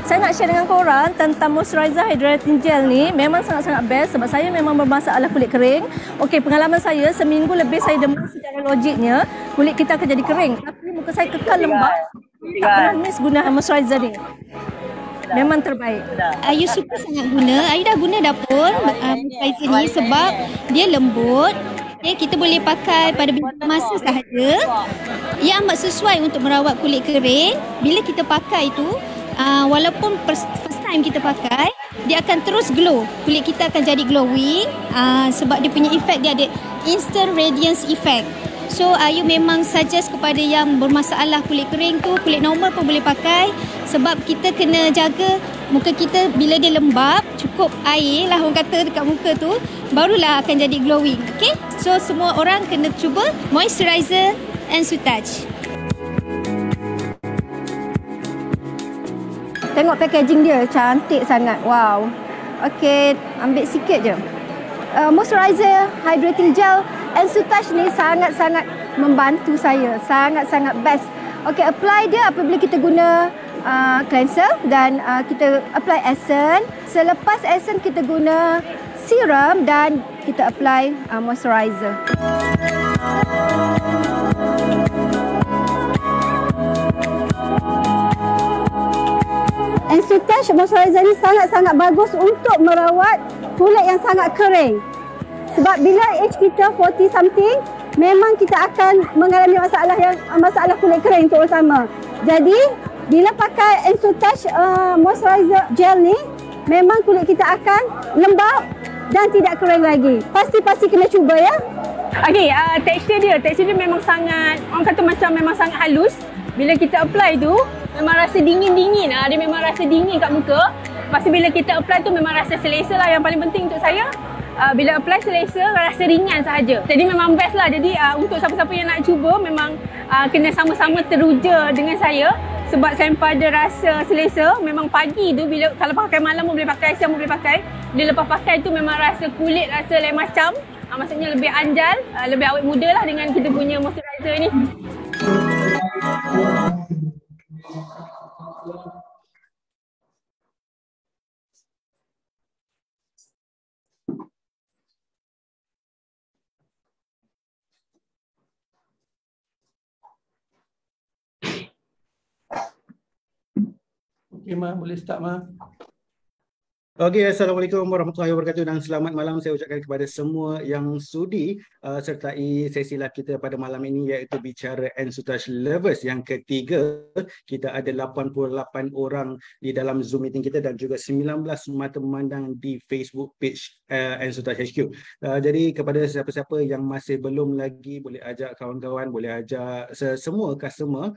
Saya nak share dengan korang tentang moisturizer hydrating gel ni. Memang sangat-sangat best sebab saya memang bermasalah kulit kering. Okey, pengalaman saya seminggu lebih saya demam, secara logiknya kulit kita akan jadi kering. Tapi muka saya kekal lembab. Tak pernah miss guna moisturizer ni. Memang terbaik. Ayu suka sangat guna. Ayu dah guna dah pun moisturizer ni sebab dia lembut. Okay, kita boleh pakai pada beberapa masa sahaja. Ia amat sesuai untuk merawat kulit kering. Bila kita pakai tu, walaupun first time kita pakai, dia akan terus glow. Kulit kita akan jadi glowing sebab dia punya efek, dia ada instant radiance effect. So Ayu memang suggest kepada yang bermasalah kulit kering tu, kulit normal pun boleh pakai. Sebab kita kena jaga muka kita bila dia lembab, cukup air lah orang kata dekat muka tu, barulah akan jadi glowing. Okay, so semua orang kena cuba moisturizer Ensutage. Tengok packaging dia, cantik sangat. Wow. Okey, ambil sikit je. Moisturizer hydrating gel Ensutage ni sangat-sangat membantu saya. Sangat-sangat best. Okey, apply dia apabila kita guna cleanser dan kita apply essence. Selepas essence kita guna serum dan kita apply moisturizer. Ensutage moisturizer ni sangat-sangat bagus untuk merawat kulit yang sangat kering. Sebab bila age kita 40 something, memang kita akan mengalami masalah kulit kering terutama. Jadi, bila pakai Ensutage moisturizer gel ni, memang kulit kita akan lembab dan tidak kering lagi. Pasti kena cuba ya. Okey, tekstur dia memang sangat, orang kata macam memang sangat halus. Bila kita apply tu, memang rasa dingin-dingin. Dia memang rasa dingin kat muka. Lepas tu bila kita apply tu memang rasa selesa lah, yang paling penting untuk saya. Bila apply selesa, rasa ringan sahaja. Jadi memang best lah. Jadi untuk siapa-siapa yang nak cuba, memang kena sama-sama teruja dengan saya. Sebab sampai ada rasa selesa. Memang pagi tu, bila kalau pakai malam pun boleh pakai, siang pun boleh pakai. Bila lepas pakai tu memang rasa kulit rasa lain macam. Maksudnya lebih anjal, lebih awet muda lah dengan kita punya moisturizer ni. Okey, Ma, boleh start, Ma. Okey, Assalamualaikum warahmatullahi wabarakatuh dan selamat malam saya ucapkan kepada semua yang sudi sertai sesi live kita pada malam ini, iaitu bicara Ensutage Lovers yang ketiga. Kita ada 88 orang di dalam Zoom meeting kita dan juga 19 mata memandang di Facebook page Ensutage HQ. Jadi kepada siapa-siapa yang masih belum lagi, boleh ajak kawan-kawan, boleh ajak semua customer,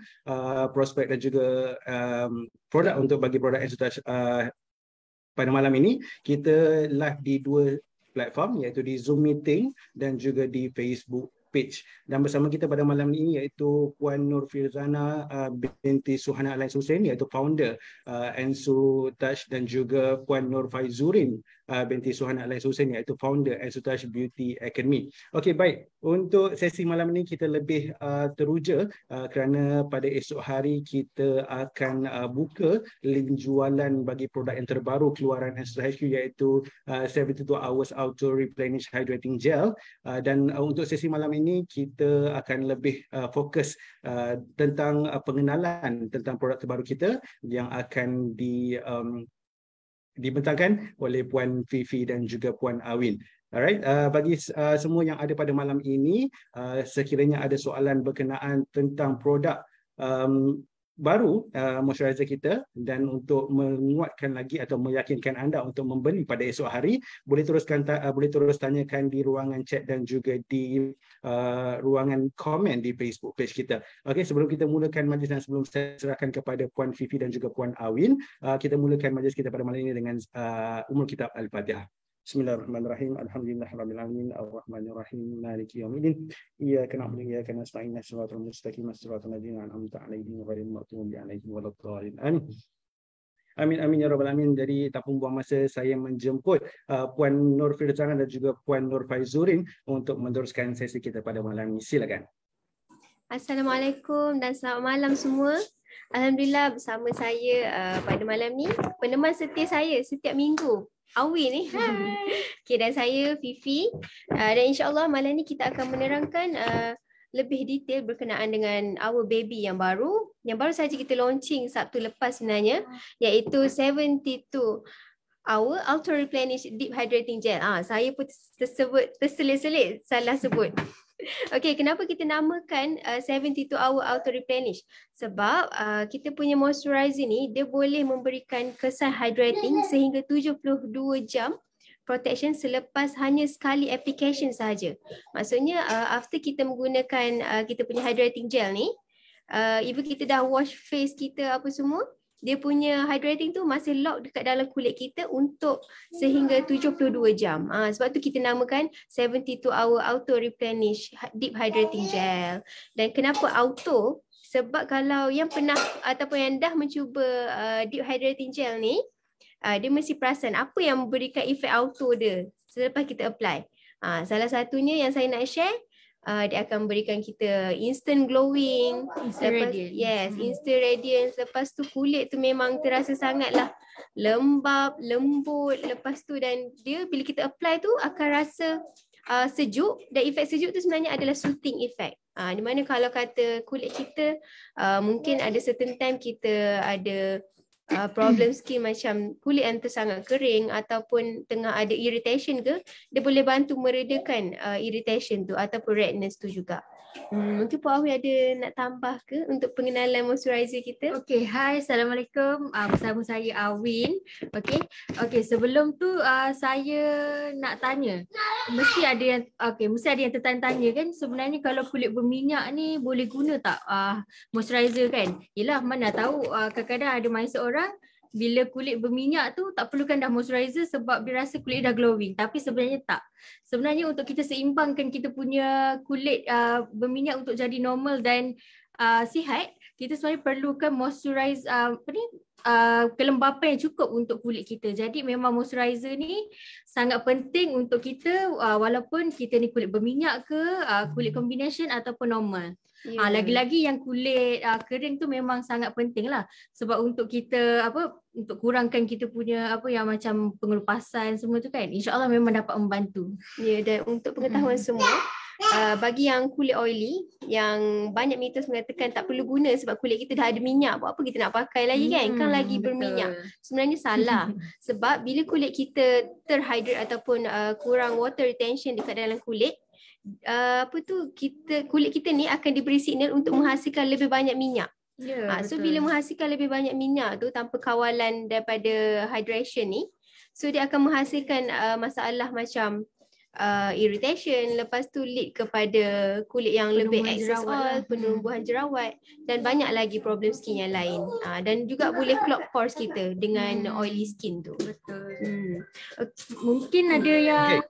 prospek dan juga produk untuk bagi produk Ensutage. Pada malam ini, kita live di dua platform, iaitu di Zoom Meeting dan juga di Facebook page. Dan bersama kita pada malam ini iaitu Puan Nur Firzana binti Suhana Alain Hussein, iaitu founder Ensutage, dan juga Puan Nur Faizurin binti Suhana Alain Hussein, iaitu founder Ensutage Beauty Academy. Okey, baik. Untuk sesi malam ini kita lebih teruja kerana pada esok hari kita akan buka link jualan bagi produk yang terbaru keluaran Ensutage HQ, iaitu 72 Hours Auto Replenish Hydrating Gel. Dan untuk sesi malam ini kita akan lebih fokus tentang pengenalan tentang produk terbaru kita yang akan dibentangkan oleh Puan Fifi dan juga Puan Awin. Alright, bagi semua yang ada pada malam ini, sekiranya ada soalan berkenaan tentang produk baru moisturizer kita, dan untuk menguatkan lagi atau meyakinkan anda untuk membeli pada esok hari, boleh terus tanyakan di ruangan chat dan juga di ruangan komen di Facebook page kita. Okey, sebelum kita mulakan majlis dan sebelum saya serahkan kepada Puan Fifi dan juga Puan Awin, kita mulakan majlis kita pada malam ini dengan Ummul Kitab Al-Fatihah. Bismillahirrahmanirrahim. Alhamdulillahirabbil alamin arrahmanirrahim maliki yaumiddin. Iyyaka na'budu wa iyyaka nasta'in ihdinas mustaqim siratal ladzina an'amta 'alaihim ghairil maghdubi 'alaihim waladdallin. Amin. Amin amin ya rabbal alamin. Jadi tak pun buang masa, saya menjemput Puan Nur Firzana dan juga Puan Nur Faizurin untuk meneruskan sesi kita pada malam ini. Silakan. Assalamualaikum dan selamat malam semua. Alhamdulillah bersama saya pada malam ni peneman setia saya setiap minggu, Awi ni. Okay, dan saya Fifi. Dan insyaAllah malam ni kita akan menerangkan lebih detail berkenaan dengan our baby yang baru saja kita launching Sabtu lepas sebenarnya, iaitu 72 Hour Auto Replenish Deep Hydrating Gel. Saya pun terselit-selit salah sebut. Okay, kenapa kita namakan 72 Hour Auto Replenish? Sebab kita punya moisturizer ni dia boleh memberikan kesan hydrating sehingga 72 jam protection selepas hanya sekali application sahaja. Maksudnya after kita menggunakan kita punya hydrating gel ni, even kita dah wash face kita apa semua, dia punya hydrating tu masih lock dekat dalam kulit kita untuk sehingga 72 jam. Sebab tu kita namakan 72 Hour Auto Replenish Deep Hydrating Gel. Dan kenapa auto? Sebab kalau yang pernah ataupun yang dah mencuba Deep Hydrating Gel ni, dia mesti perasan apa yang memberikan efek auto dia selepas kita apply. Salah satunya yang saya nak share, dia akan memberikan kita instant glowing, instant radiance. Lepas tu kulit tu memang terasa sangatlah lembap, lembut. Lepas tu dan dia bila kita apply tu akan rasa sejuk, dan efek sejuk tu sebenarnya adalah soothing effect. Di mana kalau kata kulit kita mungkin ada certain time kita ada problem skin macam kulit yang sangat kering ataupun tengah ada irritation ke, dia boleh bantu meredakan irritation tu ataupun redness tu juga. Mungkin Puan Awi ada nak tambah ke untuk pengenalan moisturizer kita? Okay, hai, Assalamualaikum. Bersama saya Awin. Okay, sebelum tu saya nak tanya. Mesti ada yang tertanya-tanya kan, sebenarnya kalau kulit berminyak ni boleh guna tak moisturizer kan? Yelah, mana tahu kadang-kadang ada mindset orang bila kulit berminyak tu tak perlukan dah moisturizer sebab dia rasa kulit dah glowing. Tapi sebenarnya tak. Sebenarnya untuk kita seimbangkan kita punya kulit berminyak untuk jadi normal dan sihat, kita sebenarnya perlukan moisturize kelembapan yang cukup untuk kulit kita. Jadi memang moisturizer ni sangat penting untuk kita walaupun kita ni kulit berminyak ke, kulit combination ataupun normal. Lagi-lagi yang kulit kering tu memang sangat penting lah. Sebab untuk kita untuk kurangkan kita punya yang macam pengelupasan semua tu kan, InsyaAllah memang dapat membantu. Ya, dan untuk pengetahuan semua, bagi yang kulit oily, yang banyak mitos mengatakan tak perlu guna sebab kulit kita dah ada minyak, buat apa kita nak pakai lagi kan lagi berminyak. Sebenarnya salah. Sebab bila kulit kita terhydrate ataupun kurang water retention dekat dalam kulit, kulit kita ni akan diberi signal untuk menghasilkan lebih banyak minyak. So bila menghasilkan lebih banyak minyak tu tanpa kawalan daripada hydration ni, so dia akan menghasilkan masalah macam irritation, lepas tu lead kepada kulit yang lebih excess oil, penumbuhan jerawat dan banyak lagi problem skin yang lain. Dan juga boleh clog pores kita dengan oily skin tu. Betul. Mungkin ada yang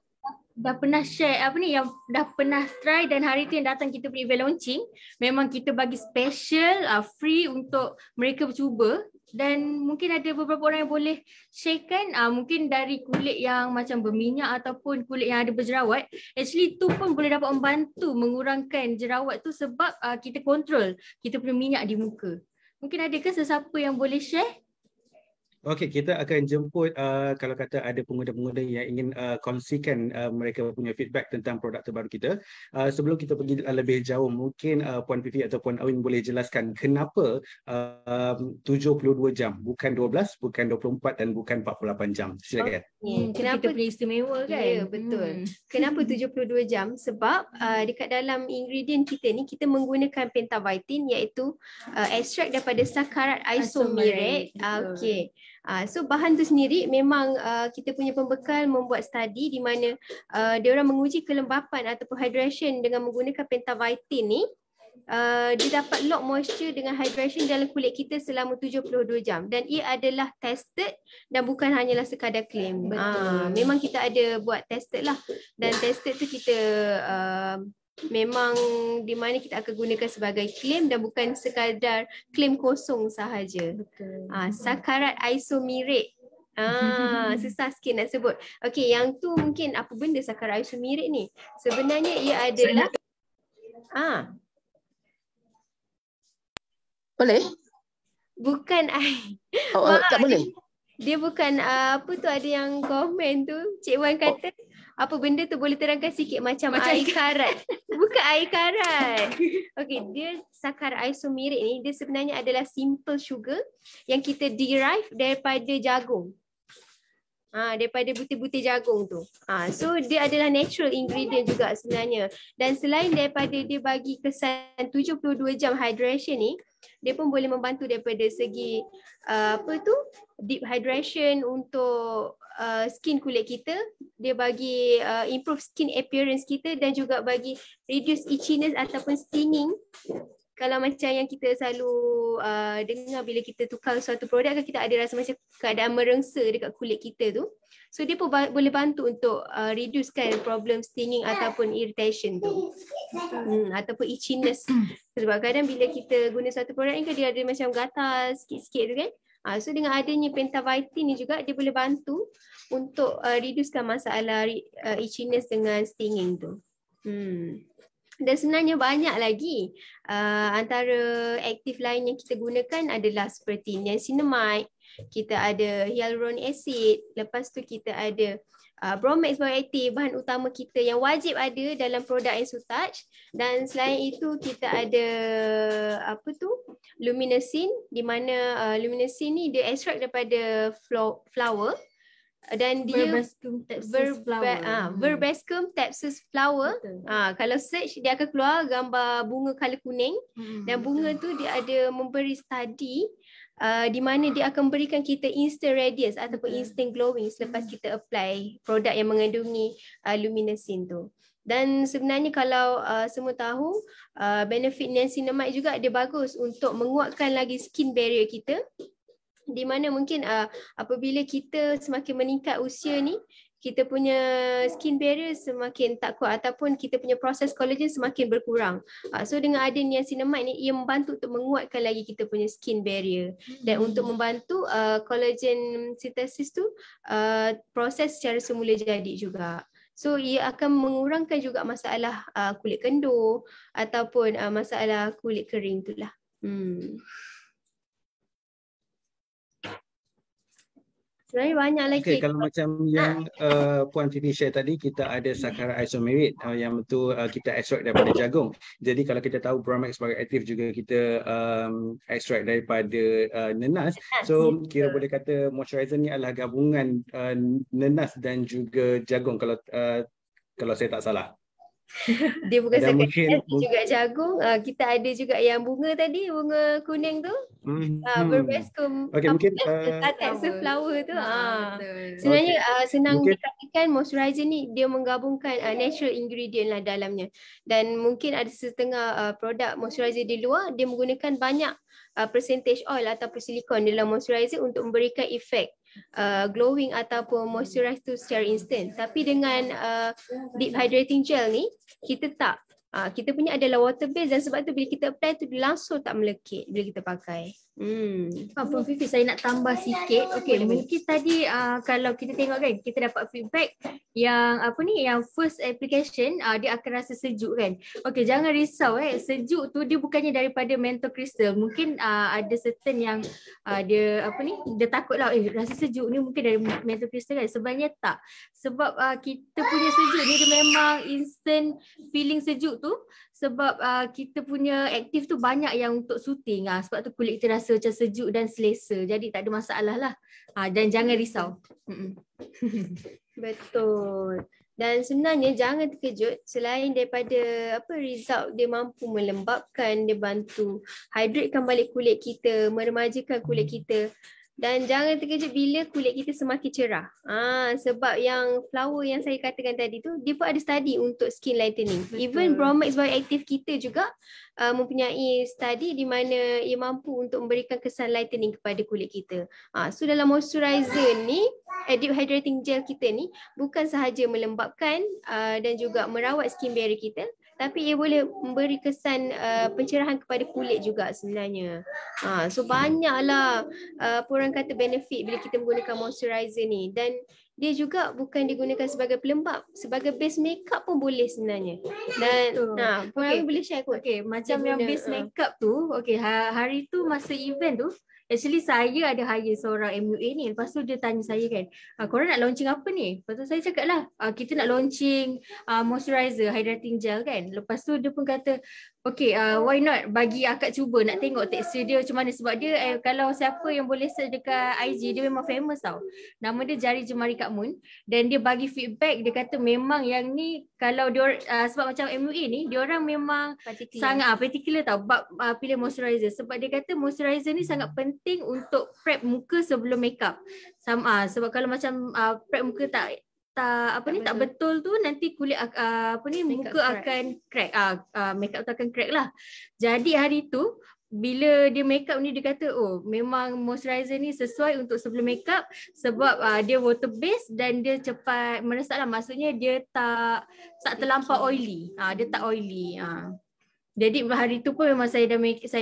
dah pernah share yang dah pernah try dan hari tu yang datang kita punya event launching, memang kita bagi special free untuk mereka cuba. Dan mungkin ada beberapa orang yang boleh sharekan mungkin dari kulit yang macam berminyak ataupun kulit yang ada berjerawat, actually tu pun boleh dapat membantu mengurangkan jerawat tu sebab kita kontrol kita punya minyak di muka. Mungkin ada ke sesiapa yang boleh share? Okey, kita akan jemput kalau kata ada pengguna-pengguna yang ingin kongsikan mereka punya feedback tentang produk terbaru kita. Sebelum kita pergi lebih jauh, mungkin Puan Fifi atau Puan Awin boleh jelaskan kenapa 72 jam, bukan 12, bukan 24 dan bukan 48 jam. Silakan. Kenapa kita punya istimewa kan? Ya, betul. Kenapa 72 jam? Sebab dekat dalam ingredient kita ni kita menggunakan pentavitin, iaitu ekstrak daripada sakarat isomerate. Okey. So bahan tu sendiri memang kita punya pembekal membuat studi di mana dia orang menguji kelembapan ataupun hydration dengan menggunakan pentavitin ni. Dia dapat lock moisture dengan hydration dalam kulit kita selama 72 jam dan ia adalah tested dan bukan hanyalah sekadar claim. Memang kita ada buat tested lah, dan tested tu kita memang di mana kita akan gunakan sebagai claim dan bukan sekadar claim kosong sahaja. Sakarat isomerate. Susah sikit nak sebut. Okey, yang tu mungkin apa benda sakarat isomerate ni? Sebenarnya ia adalah Boleh? Bukan air. Tak boleh? Dia bukan apa tu, ada yang komen tu. Cik Wan kata apa benda tu, boleh terangkan sikit? Macam air karat. Bukan air karat. Okey, dia sakar isomerit ni dia sebenarnya adalah simple sugar yang kita derive daripada jagung. Daripada butir-butir jagung tu. So dia adalah natural ingredient juga sebenarnya. Dan selain daripada dia bagi kesan 72 jam hydration ni, dia pun boleh membantu daripada segi deep hydration untuk skin kulit kita. Dia bagi improve skin appearance kita dan juga bagi reduce itchiness ataupun stinging. Kalau macam yang kita selalu dengar bila kita tukar suatu produk kan, kita ada rasa macam keadaan merengsa dekat kulit kita tu. So dia pun boleh bantu untuk reducekan problem stinging ataupun irritation tu. Ataupun itchiness. Sebab kadang bila kita guna suatu produk ni kan dia ada macam gatal sikit-sikit tu kan. So dengan adanya Pentavitin ni juga dia boleh bantu untuk reducekan masalah itchiness dengan stinging tu. Dan sebenarnya banyak lagi antara aktif lain yang kita gunakan adalah seperti niacinamide, kita ada hyaluronic acid, lepas tu kita ada Bromex bioactive, bahan utama kita yang wajib ada dalam produk Ensutouch. Dan selain itu kita ada luminescent, di mana luminescent ni dia extract daripada flower. Dan dia Verbascum tapsus flower. Kalau search dia akan keluar gambar bunga color kuning. Dan bunga tu dia ada memberi study di mana dia akan berikan kita instant radiance ataupun instant glowing selepas kita apply produk yang mengandungi luminescent tu. Dan sebenarnya kalau semua tahu benefit niacinamide juga dia bagus untuk menguatkan lagi skin barrier kita. Di mana mungkin apabila kita semakin meningkat usia ni, kita punya skin barrier semakin tak kuat ataupun kita punya proses collagen semakin berkurang. So dengan ada niacinamide ni, ia membantu untuk menguatkan lagi kita punya skin barrier. Dan untuk membantu collagen synthesis tu proses secara semula jadi juga. So ia akan mengurangkan juga masalah kulit kendur ataupun masalah kulit kering tu lah. Sebenarnya banyak lagi. Kalau macam yang Puan Fifi share tadi, kita ada sakar isomerit yang betul kita extract daripada jagung. Jadi kalau kita tahu Bromex bioactive juga kita extract daripada nenas. So kira boleh kata moisturizer ni adalah gabungan nenas dan juga jagung kalau saya tak salah. Dia bukan sekadar juga jagung, kita ada juga yang bunga tadi, bunga kuning tu, Verbascum tapsus flower tu. Sebenarnya senang dikatakan moisturizer ni dia menggabungkan natural ingredient lah dalamnya. Dan mungkin ada setengah produk moisturizer di luar dia menggunakan banyak percentage oil ataupun silikon dalam moisturizer untuk memberikan efek glowing ataupun moisturize tu secara instant. Tapi dengan deep hydrating gel ni kita tak. Kita punya adalah water based dan sebab tu bila kita apply tu dia langsung tak melekit bila kita pakai. Puan Fifi, saya nak tambah sikit. Okey, mungkin tadi kalau kita tengok kan, kita dapat feedback yang yang first application dia akan rasa sejuk kan. Okey, jangan risau sejuk tu dia bukannya daripada menthol crystal. Mungkin ada certain yang dia dia takutlah rasa sejuk ni mungkin dari menthol crystal kan. Sebenarnya tak. Sebab kita punya sejuk ni dia memang instant feeling sejuk tu sebab kita punya aktif tu banyak yang untuk soothing. Sebab tu kulit kita rasa macam sejuk dan selesa. Jadi tak ada masalah lah. Dan jangan risau. Betul. Dan sebenarnya jangan terkejut, selain daripada result dia mampu melembabkan, dia bantu hydratekan balik kulit kita, meremajakan kulit kita. Dan jangan terkejut bila kulit kita semakin cerah. Sebab yang flower yang saya katakan tadi tu, dia pun ada study untuk skin lightening. Betul. Even Bromex bioactive kita juga mempunyai study di mana ia mampu untuk memberikan kesan lightening kepada kulit kita. So dalam moisturizer ni, deep hydrating gel kita ni bukan sahaja melembabkan dan juga merawat skin barrier kita, tapi ia boleh memberi kesan pencerahan kepada kulit juga sebenarnya. So banyaklah orang kata benefit bila kita menggunakan moisturizer ni. Dan dia juga bukan digunakan sebagai pelembab, sebagai base makeup pun boleh sebenarnya. Dan Puan Awi boleh share kot. Macam yang base makeup tu, hari tu masa event tu, actually saya ada hire seorang MUA ni. Lepas tu dia tanya saya kan, korang nak launching apa ni? Lepas tu saya cakap lah, kita nak launching moisturizer, hydrating gel kan. Lepas tu dia pun kata, why not bagi akak cuba nak tengok tekstur dia macam mana. Sebab dia kalau siapa yang boleh search dekat IG, dia memang famous tau. Nama dia Jari Jemari Kak Mun. Dan dia bagi feedback, dia kata memang yang ni kalau dia sebab macam MUA ni, dia orang memang sangat particular tau bab pilih moisturizer. Sebab dia kata moisturizer ni sangat penting untuk prep muka sebelum makeup. Sebab kalau macam prep muka tak betul tu, nanti kulit muka akan crack. Makeup tu akan crack lah. Jadi hari tu bila dia makeup ni, dia kata memang moisturizer ni sesuai untuk sebelum makeup sebab dia water based dan dia cepat meresap lah. Maksudnya dia tak terlampau oily. Dia tak oily. Jadi hari tu pun memang saya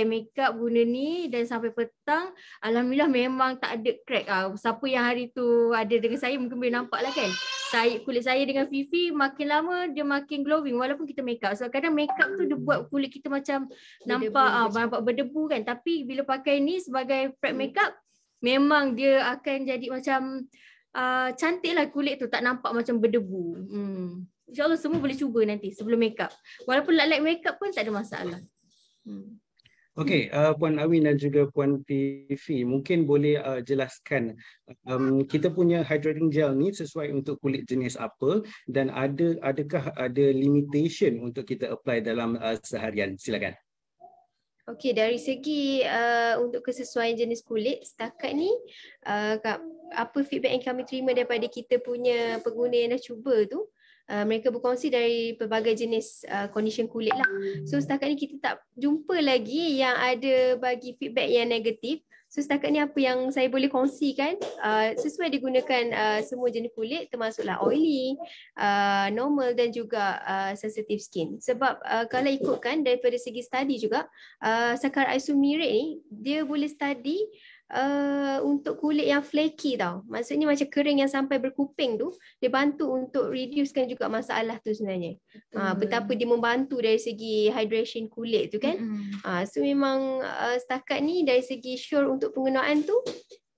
make up guna ni, dan sampai petang alhamdulillah memang tak ada crack. Siapa yang hari tu ada dengan saya mungkin boleh nampak lah kan. Kulit saya dengan Fifi makin lama dia makin glowing walaupun kita make up. So kadang make up tu dia buat kulit kita macam nampak berdebu kan. Tapi bila pakai ni sebagai prep make up, memang dia akan jadi macam cantik lah kulit tu, tak nampak macam berdebu. InsyaAllah semua boleh cuba nanti sebelum make up. Walaupun like make up pun tak ada masalah. Okey, Puan Awin dan juga Puan Fifi, mungkin boleh jelaskan kita punya hydrating gel ni sesuai untuk kulit jenis apa, dan adakah ada limitation untuk kita apply dalam seharian? Silakan. Okey, dari segi untuk kesesuaian jenis kulit setakat ni, apa feedback yang kami terima daripada kita punya pengguna yang dah cuba tu, mereka berkongsi dari pelbagai jenis condition kulit lah. So setakat ni kita tak jumpa lagi yang ada bagi feedback yang negatif. So setakat ni apa yang saya boleh kongsikan sesuai digunakan semua jenis kulit, termasuklah oily, normal dan juga sensitive skin. Sebab kalau ikutkan daripada segi study juga, sakarat isomeric ni dia boleh study untuk kulit yang flaky tau. Maksudnya macam kering yang sampai berkuping tu, dia bantu untuk reducekan juga masalah tu sebenarnya. Betapa dia membantu dari segi hydration kulit tu kan. So memang setakat ni dari segi sure untuk penggunaan tu,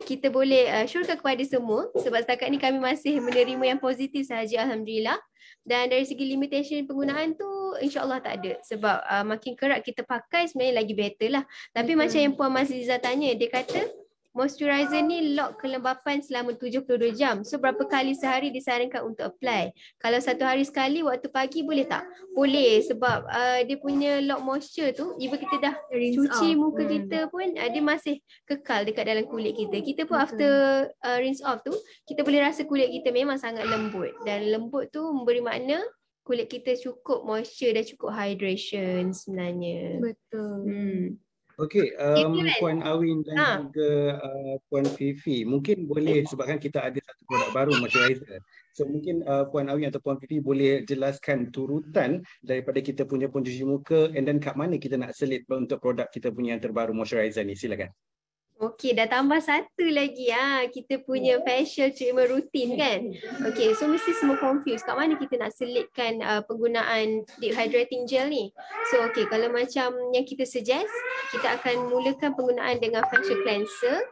kita boleh surekan kepada semua. Sebab setakat ni kami masih menerima yang positif sahaja, alhamdulillah. Dan dari segi limitation penggunaan tu insyaAllah tak ada. Sebab makin kerap kita pakai sebenarnya lagi better lah. Tapi macam yang Puan Masliza tanya, dia kata moisturizer ni lock kelembapan selama 72 jam. So berapa kali sehari disarankan untuk apply? Kalau satu hari sekali waktu pagi boleh tak? Boleh, sebab dia punya lock moisture tu, even kita dah cuci muka kita pun dia masih kekal dekat dalam kulit kita. Kita pun after rinse off tu, kita boleh rasa kulit kita memang sangat lembut. Dan lembut tu memberi makna kulit kita cukup moisture dan cukup hydration sebenarnya. Betul. Okey, Puan Awin dan juga Puan Fifi, mungkin boleh, sebabkan kita ada satu produk baru moisturizer. So mungkin Puan Awin atau Puan Fifi boleh jelaskan turutan daripada kita punya pencuci muka, and then kat mana kita nak selit untuk produk kita punya yang terbaru moisturizer ni. Silakan. Okey, dah tambah satu lagi kita punya facial treatment rutin kan. Okey, so mesti semua confused kat mana kita nak selitkan penggunaan deep hydrating gel ni. So okey, kalau macam yang kita suggest, kita akan mulakan penggunaan dengan facial cleanser.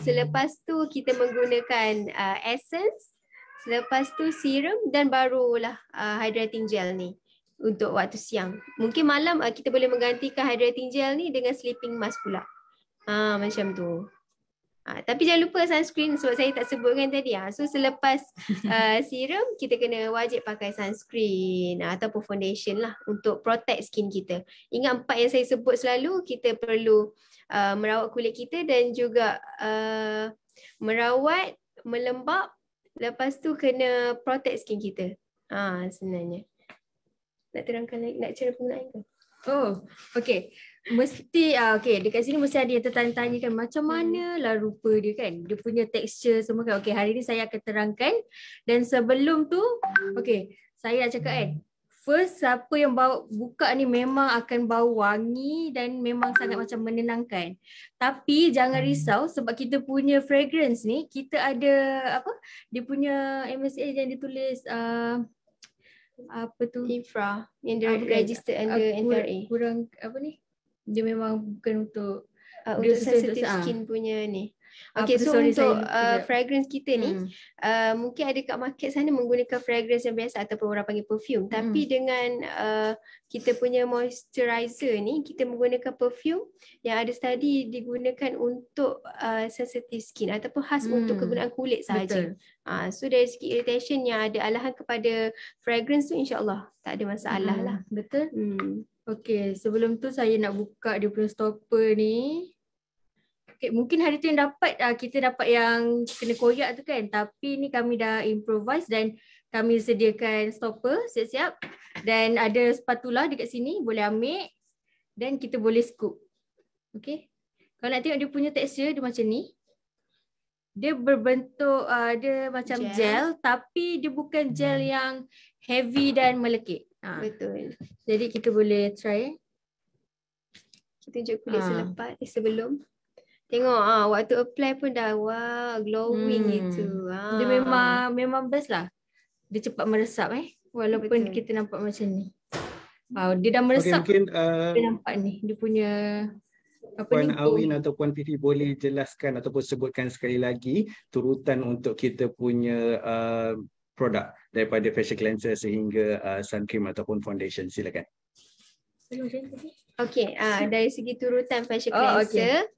Selepas tu kita menggunakan essence. Selepas tu serum, dan barulah hydrating gel ni untuk waktu siang. Mungkin malam kita boleh menggantikan hydrating gel ni dengan sleeping mask pula. Macam tu. Tapi jangan lupa sunscreen, sebab saya tak sebutkan tadi. So selepas serum, kita kena wajib pakai sunscreen ataupun foundation lah untuk protect skin kita. Ingat 4 yang saya sebut selalu, kita perlu merawat kulit kita dan juga merawat, melembap. Lepas tu kena protect skin kita. Sebenarnya. Nak terangkan lagi, nak cara penggunaan ke? Okay. Mesti dekat sini mesti ada yang tertanya-tanya kan, macam mana lah rupa dia kan, dia punya tekstur semua kan. Okay, hari ni saya akan terangkan. Dan sebelum tu, saya nak cakap kan, first siapa yang buka ni memang akan bau wangi dan memang sangat macam menenangkan. Tapi jangan risau sebab kita punya fragrance ni kita ada apa? Dia punya MSA yang ditulis apa tu? Infra yang registered under NFRA. Kurang apa ni? Dia memang bukan untuk Untuk sensitive skin punya ni. Okay, so sorry, untuk saya fragrance kita ni mungkin ada kat market sana menggunakan fragrance yang biasa ataupun orang panggil perfume. Tapi dengan kita punya moisturizer ni, kita menggunakan perfume yang ada study digunakan untuk sensitive skin ataupun khas untuk kegunaan kulit sahaja. So dari segi irritation yang ada alahan kepada fragrance tu, insyaAllah tak ada masalah lah. Betul. Okay, sebelum tu saya nak buka dia punya stopper ni. Okay, mungkin hari tu yang dapat, kita dapat yang kena koyak tu kan. Tapi ni kami dah improvise dan kami sediakan stopper siap-siap. Dan ada spatula dekat sini, boleh ambil. Dan kita boleh scoop. Okay. Kalau nak tengok dia punya tekstur, dia macam ni. Dia berbentuk, dia macam gel. Tapi dia bukan gel yang heavy dan melekit. Betul. Jadi kita boleh try. Kita tunjuk kulit selepas, sebelum. Tengok waktu apply pun dah glowing gitu. Dia memang best lah. Dia cepat meresap walaupun kita nampak macam ni. Dia dah meresap. Okay, mungkin dia nampak ni dia punya Puan Awin atau Puan Fifi boleh jelaskan ataupun sebutkan sekali lagi turutan untuk kita punya produk daripada facial cleanser sehingga sun cream ataupun foundation. Silakan. Okay, dari segi turutan facial cleanser.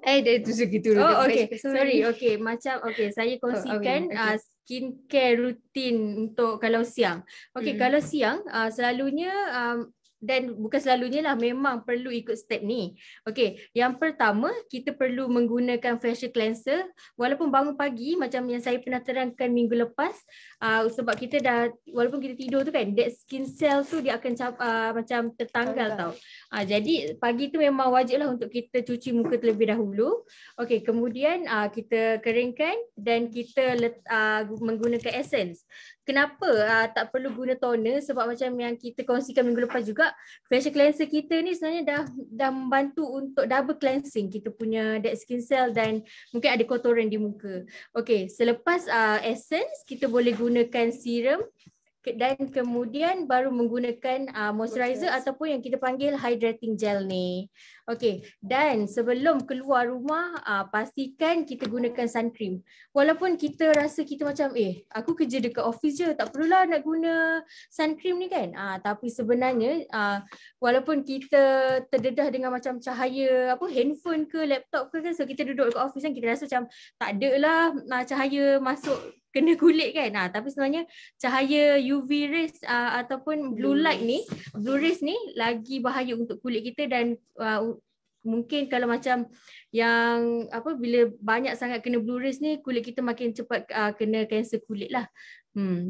Dari segi turutan facial cleanser. Sorry, okay. Macam, saya kongsikan skincare rutin untuk kalau siang. Okay, kalau siang selalunya dan bukan selalunya lah, memang perlu ikut step ni. Okay, yang pertama kita perlu menggunakan facial cleanser walaupun bangun pagi macam yang saya pernah terangkan minggu lepas, sebab kita dah, walaupun kita tidur tu kan, dead skin cell tu dia akan macam tertanggal tau. Jadi pagi tu memang wajib lah untuk kita cuci muka terlebih dahulu. Okay, kemudian kita keringkan dan kita menggunakan essence. Kenapa tak perlu guna toner? Sebab macam yang kita kongsikan minggu lepas juga, facial cleanser kita ni sebenarnya dah membantu untuk double cleansing kita punya dead skin cell dan mungkin ada kotoran di muka. Okay, selepas essence kita boleh gunakan serum dan kemudian baru menggunakan moisturizer ataupun yang kita panggil hydrating gel ni. Okey, dan sebelum keluar rumah pastikan kita gunakan sun cream. Walaupun kita rasa kita macam aku kerja dekat office je, tak perlulah nak guna sun cream ni kan. Tapi sebenarnya walaupun kita terdedah dengan macam cahaya handphone ke laptop ke kan, so kita duduk dekat office kan, kita rasa macam tak ada lah cahaya masuk kena kulit kan. Tapi sebenarnya cahaya UV rays ataupun blue light ni, blue rays ni lagi bahaya untuk kulit kita dan mungkin kalau macam yang bila banyak sangat kena blue rays ni, kulit kita makin cepat kena kanser kulit lah.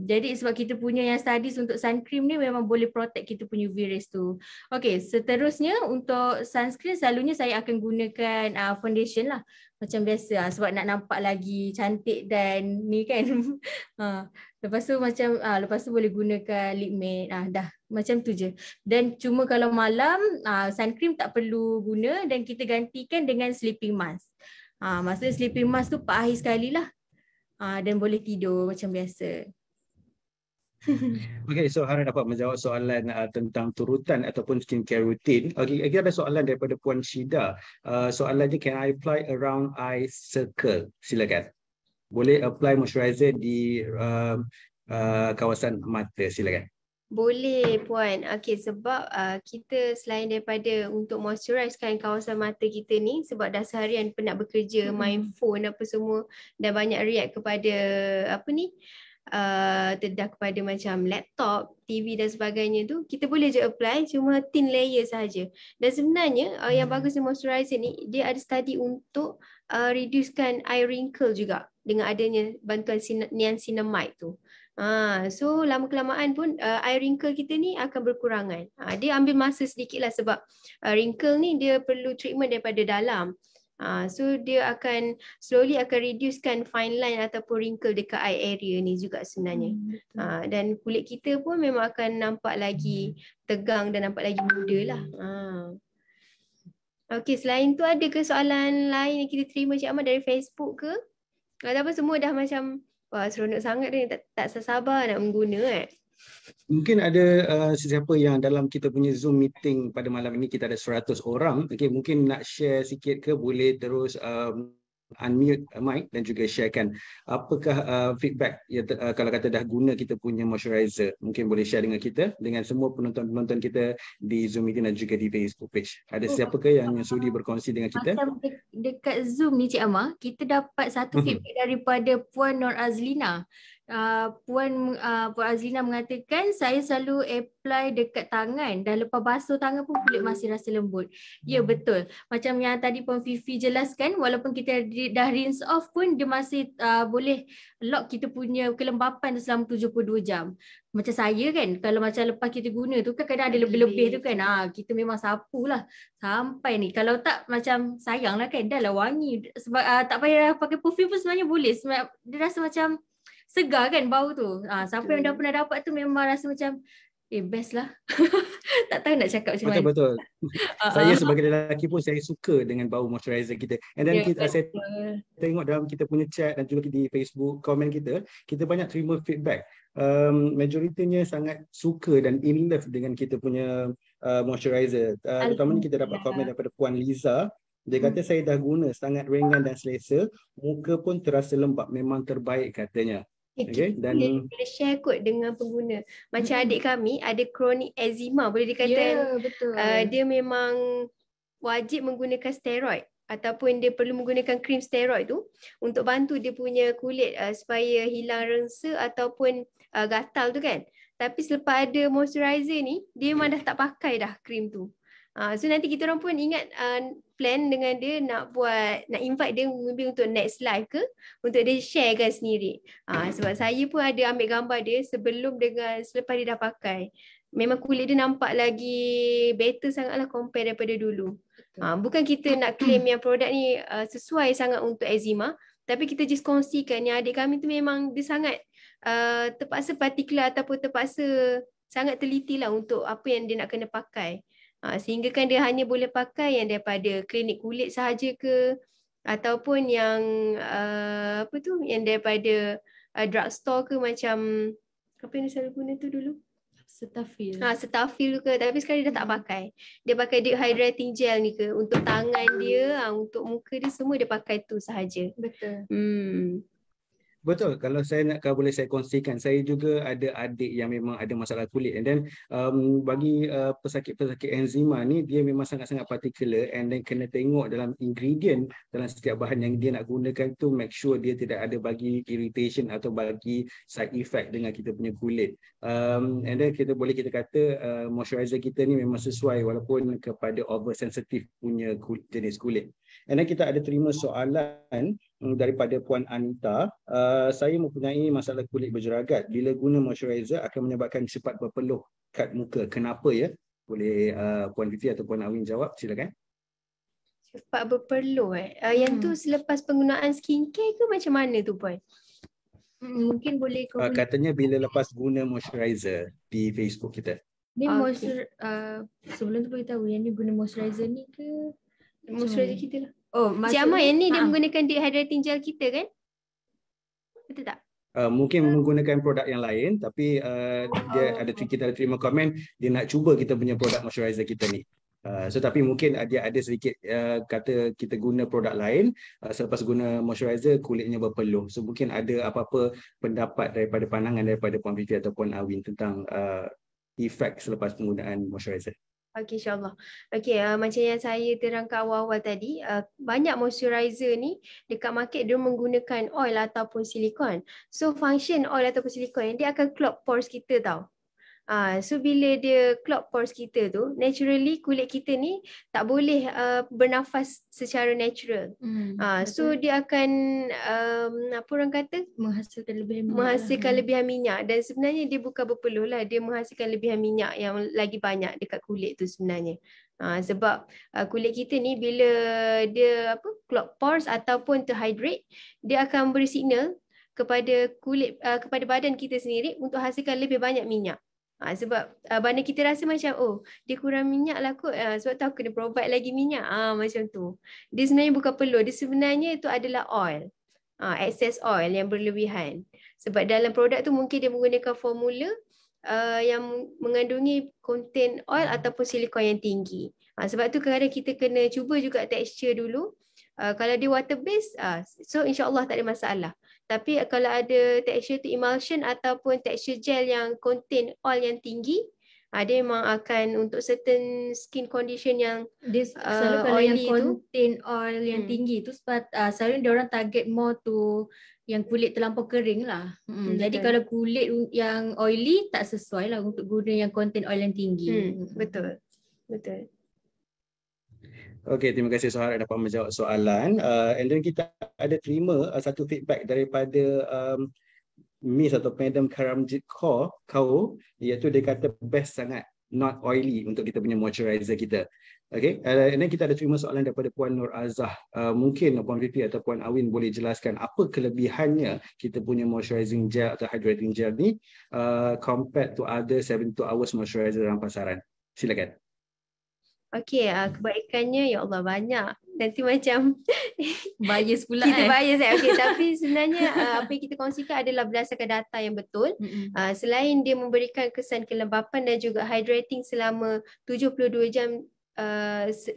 Jadi sebab kita punya yang studies untuk sun cream ni memang boleh protect kita punya UV rays tu. Okay, seterusnya untuk sunscreen selalunya saya akan gunakan foundation lah. Macam biasa sebab nak nampak lagi cantik dan ni kan. Lepas tu macam lepas tu boleh gunakan lip matte. Dah macam tu je. Dan cuma kalau malam sun cream tak perlu guna dan kita gantikan dengan sleeping mask. Maksudnya sleeping mask tu pahit sekali lah. Dan boleh tidur macam biasa. Okay, so Hana dapat menjawab soalan tentang turutan ataupun skincare routine. Okay, ada soalan daripada Puan Shida. Soalannya, can I apply around eye circle? Silakan. Boleh apply moisturizer di kawasan mata, silakan. Boleh Puan. Okay, sebab kita selain daripada untuk moisturizekan kawasan mata kita ni, sebab dah seharian penat bekerja, main phone apa semua, dan banyak react kepada terdedah kepada macam laptop, TV dan sebagainya tu, kita boleh je apply cuma thin layer sahaja. Dan sebenarnya yang bagus di moisturizer ni, dia ada study untuk reducekan eye wrinkle juga dengan adanya bantuan niacinamide tu. So lama-kelamaan pun eye wrinkle kita ni akan berkurangan. Dia ambil masa sedikit lah sebab wrinkle ni dia perlu treatment daripada dalam. So dia akan slowly akan reducekan fine line ataupun wrinkle dekat eye area ni juga sebenarnya. Dan kulit kita pun memang akan nampak lagi tegang dan nampak lagi muda lah. Okey, selain tu ada ke soalan lain yang kita terima Cik Ahmad dari Facebook ke? Ataupun semua dah macam wah seronok sangat ni, tak sabar nak mengguna Mungkin ada sesiapa yang dalam kita punya Zoom meeting pada malam ini kita ada 100 orang. Okay, mungkin nak share sikit ke, boleh terus unmute mic dan juga sharekan apakah feedback ya, kalau kata dah guna kita punya moisturizer. Mungkin boleh share dengan kita, dengan semua penonton-penonton kita di Zoom meeting dan juga di Facebook page. Ada siapa ke yang sudi berkongsi dengan kita? Macam dekat Zoom ni Cik Amar, kita dapat satu feedback daripada Puan Nur Azlina. Puan Azlina mengatakan saya selalu apply dekat tangan dan lepas basuh tangan pun kulit masih rasa lembut. Ya betul. Macam yang tadi Puan Fifi jelaskan, walaupun kita dah rinse off pun dia masih boleh lock kita punya kelembapan selama 72 jam. Macam saya kan, kalau macam lepas kita guna tu kan kadang ada lebih-lebih tu kan. Kita memang sapu lah sampai ni. Kalau tak macam sayang lah kan, dah lah wangi. Sebab tak payah pakai perfume pun sebenarnya boleh. Sebab dia rasa macam segar kan bau tu. Siapa yang dah pernah dapat tu memang rasa macam best lah. Tak tahu nak cakap macam mana. Betul-betul. Saya sebagai lelaki pun saya suka dengan bau moisturizer kita. And then saya tengok dalam kita punya chat dan juga di Facebook komen kita banyak terima feedback. Majoritinya sangat suka dan in love dengan kita punya moisturizer. Terutamanya kita dapat komen daripada Puan Liza. Dia kata saya dah guna, sangat ringan dan selesa, muka pun terasa lembap, memang terbaik katanya. Okay, dan boleh share kot dengan pengguna. Macam adik kami ada chronic eczema, boleh dikatakan dia memang wajib menggunakan steroid ataupun dia perlu menggunakan krim steroid tu untuk bantu dia punya kulit supaya hilang rengsa ataupun gatal tu kan. Tapi selepas ada moisturizer ni, dia memang dah tak pakai dah krim tu. So nanti kita orang pun ingat plan dengan dia nak invite dia maybe untuk next live ke, untuk dia sharekan sendiri. Sebab saya pun ada ambil gambar dia sebelum dengan selepas dia dah pakai. Memang kulit dia nampak lagi better sangatlah compare daripada dulu. Bukan kita nak claim yang produk ni sesuai sangat untuk eczema, tapi kita just kongsikan yang adik kami tu memang dia sangat terpaksa particular ataupun terpaksa sangat teliti lah untuk apa yang dia nak kena pakai. Sehingga kan dia hanya boleh pakai yang daripada klinik kulit sahaja ke, ataupun yang yang daripada drugstore ke, macam apa yang dia selalu guna tu dulu? Cetaphil. Cetaphil ke, tapi sekarang dia dah tak pakai. Dia pakai deep hydrating gel ni ke, untuk tangan dia, untuk muka dia semua dia pakai tu sahaja. Betul. Betul, kalau boleh saya kongsikan, saya juga ada adik yang memang ada masalah kulit, and then bagi pesakit-pesakit eczema ni dia memang sangat-sangat particular, and then kena tengok dalam ingredient dalam setiap bahan yang dia nak gunakan tu, make sure dia tidak ada bagi irritation atau bagi side effect dengan kita punya kulit. And then kita kata moisturizer kita ni memang sesuai walaupun kepada oversensitive punya jenis kulit. And then kita ada terima soalan daripada Puan Anita. Saya mempunyai masalah kulit berjeragat. Bila guna moisturizer akan menyebabkan cepat berpeluh kat muka. Kenapa ya? Boleh Puan Fifi atau Puan Awin jawab, silakan. Cepat berpeluh Yang tu selepas penggunaan skincare ke macam mana tu Puan? Mungkin boleh katanya bila lepas guna moisturizer di Facebook kita. Ni sebelum tu beritahu yang ni guna moisturizer ni ke? Moisturizer kita lah. Cik Ahmad yang ni dia menggunakan deep hydrating gel kita kan? Betul tak? Mungkin menggunakan produk yang lain, tapi kita ada terima komen dia nak cuba kita punya produk moisturizer kita ni. Tapi mungkin dia ada sedikit kata kita guna produk lain, selepas guna moisturizer kulitnya berpeluh. So mungkin ada apa-apa pendapat daripada pandangan daripada Puan Fifi atau Puan Awin tentang efek selepas penggunaan moisturizer. Okey, insyaAllah. Okey, macam yang saya terangkan awal-awal tadi, banyak moisturizer ni dekat market dia menggunakan oil ataupun silikon. So function oil ataupun silikon dia akan clog pores kita tau. So bila dia clog pores kita tu, naturally kulit kita ni tak boleh bernafas secara natural. So dia akan apa orang kata, menghasilkan lebihan minyak, dan sebenarnya dia bukan berpeluh lah, dia menghasilkan lebihan minyak yang lagi banyak dekat kulit tu sebenarnya. Sebab kulit kita ni bila dia clog pores ataupun terhydrate, dia akan beri signal kepada kulit kepada badan kita sendiri untuk hasilkan lebih banyak minyak. Sebab badan kita rasa macam dia kurang minyak lah kot, sebab tu aku kena provide lagi minyak, macam tu. Dia sebenarnya bukan perlu, dia sebenarnya itu adalah oil, excess oil yang berlebihan. Sebab dalam produk tu mungkin dia menggunakan formula yang mengandungi konten oil ataupun silikon yang tinggi. Sebab tu kadang-kadang kita kena cuba juga tekstur dulu. Kalau dia water based, so insyaAllah tak ada masalah. Tapi kalau ada tekstur tu emulsion ataupun tekstur gel yang konten oil yang tinggi, dia memang akan untuk certain skin condition yang Dia selalu kalau yang oily tu. contain oil yang tinggi tu selalu dia orang target more to yang kulit terlampau kering lah. Jadi Betul. kalau kulit yang oily tak sesuai lah untuk guna yang contain oil yang tinggi. Betul. Okey, terima kasih Sohar dapat menjawab soalan. And then kita ada terima satu feedback daripada Miss atau Madam Karamjit Kaur, iaitu dia kata best sangat, not oily untuk kita punya moisturizer kita. Okay, and then kita ada terima soalan daripada Puan Nur Azah. Mungkin Puan Fifi atau Puan Awin boleh jelaskan apa kelebihannya kita punya moisturizing gel atau hydrating gel ni compared to other 72 hours moisturizer dalam pasaran. Silakan. Okey, kebaikannya ya Allah banyak. Nanti macam Bias pula kita bias. Okey, tapi sebenarnya apa yang kita kongsikan adalah berdasarkan data yang betul. Selain dia memberikan kesan kelembapan dan juga hydrating selama 72 jam,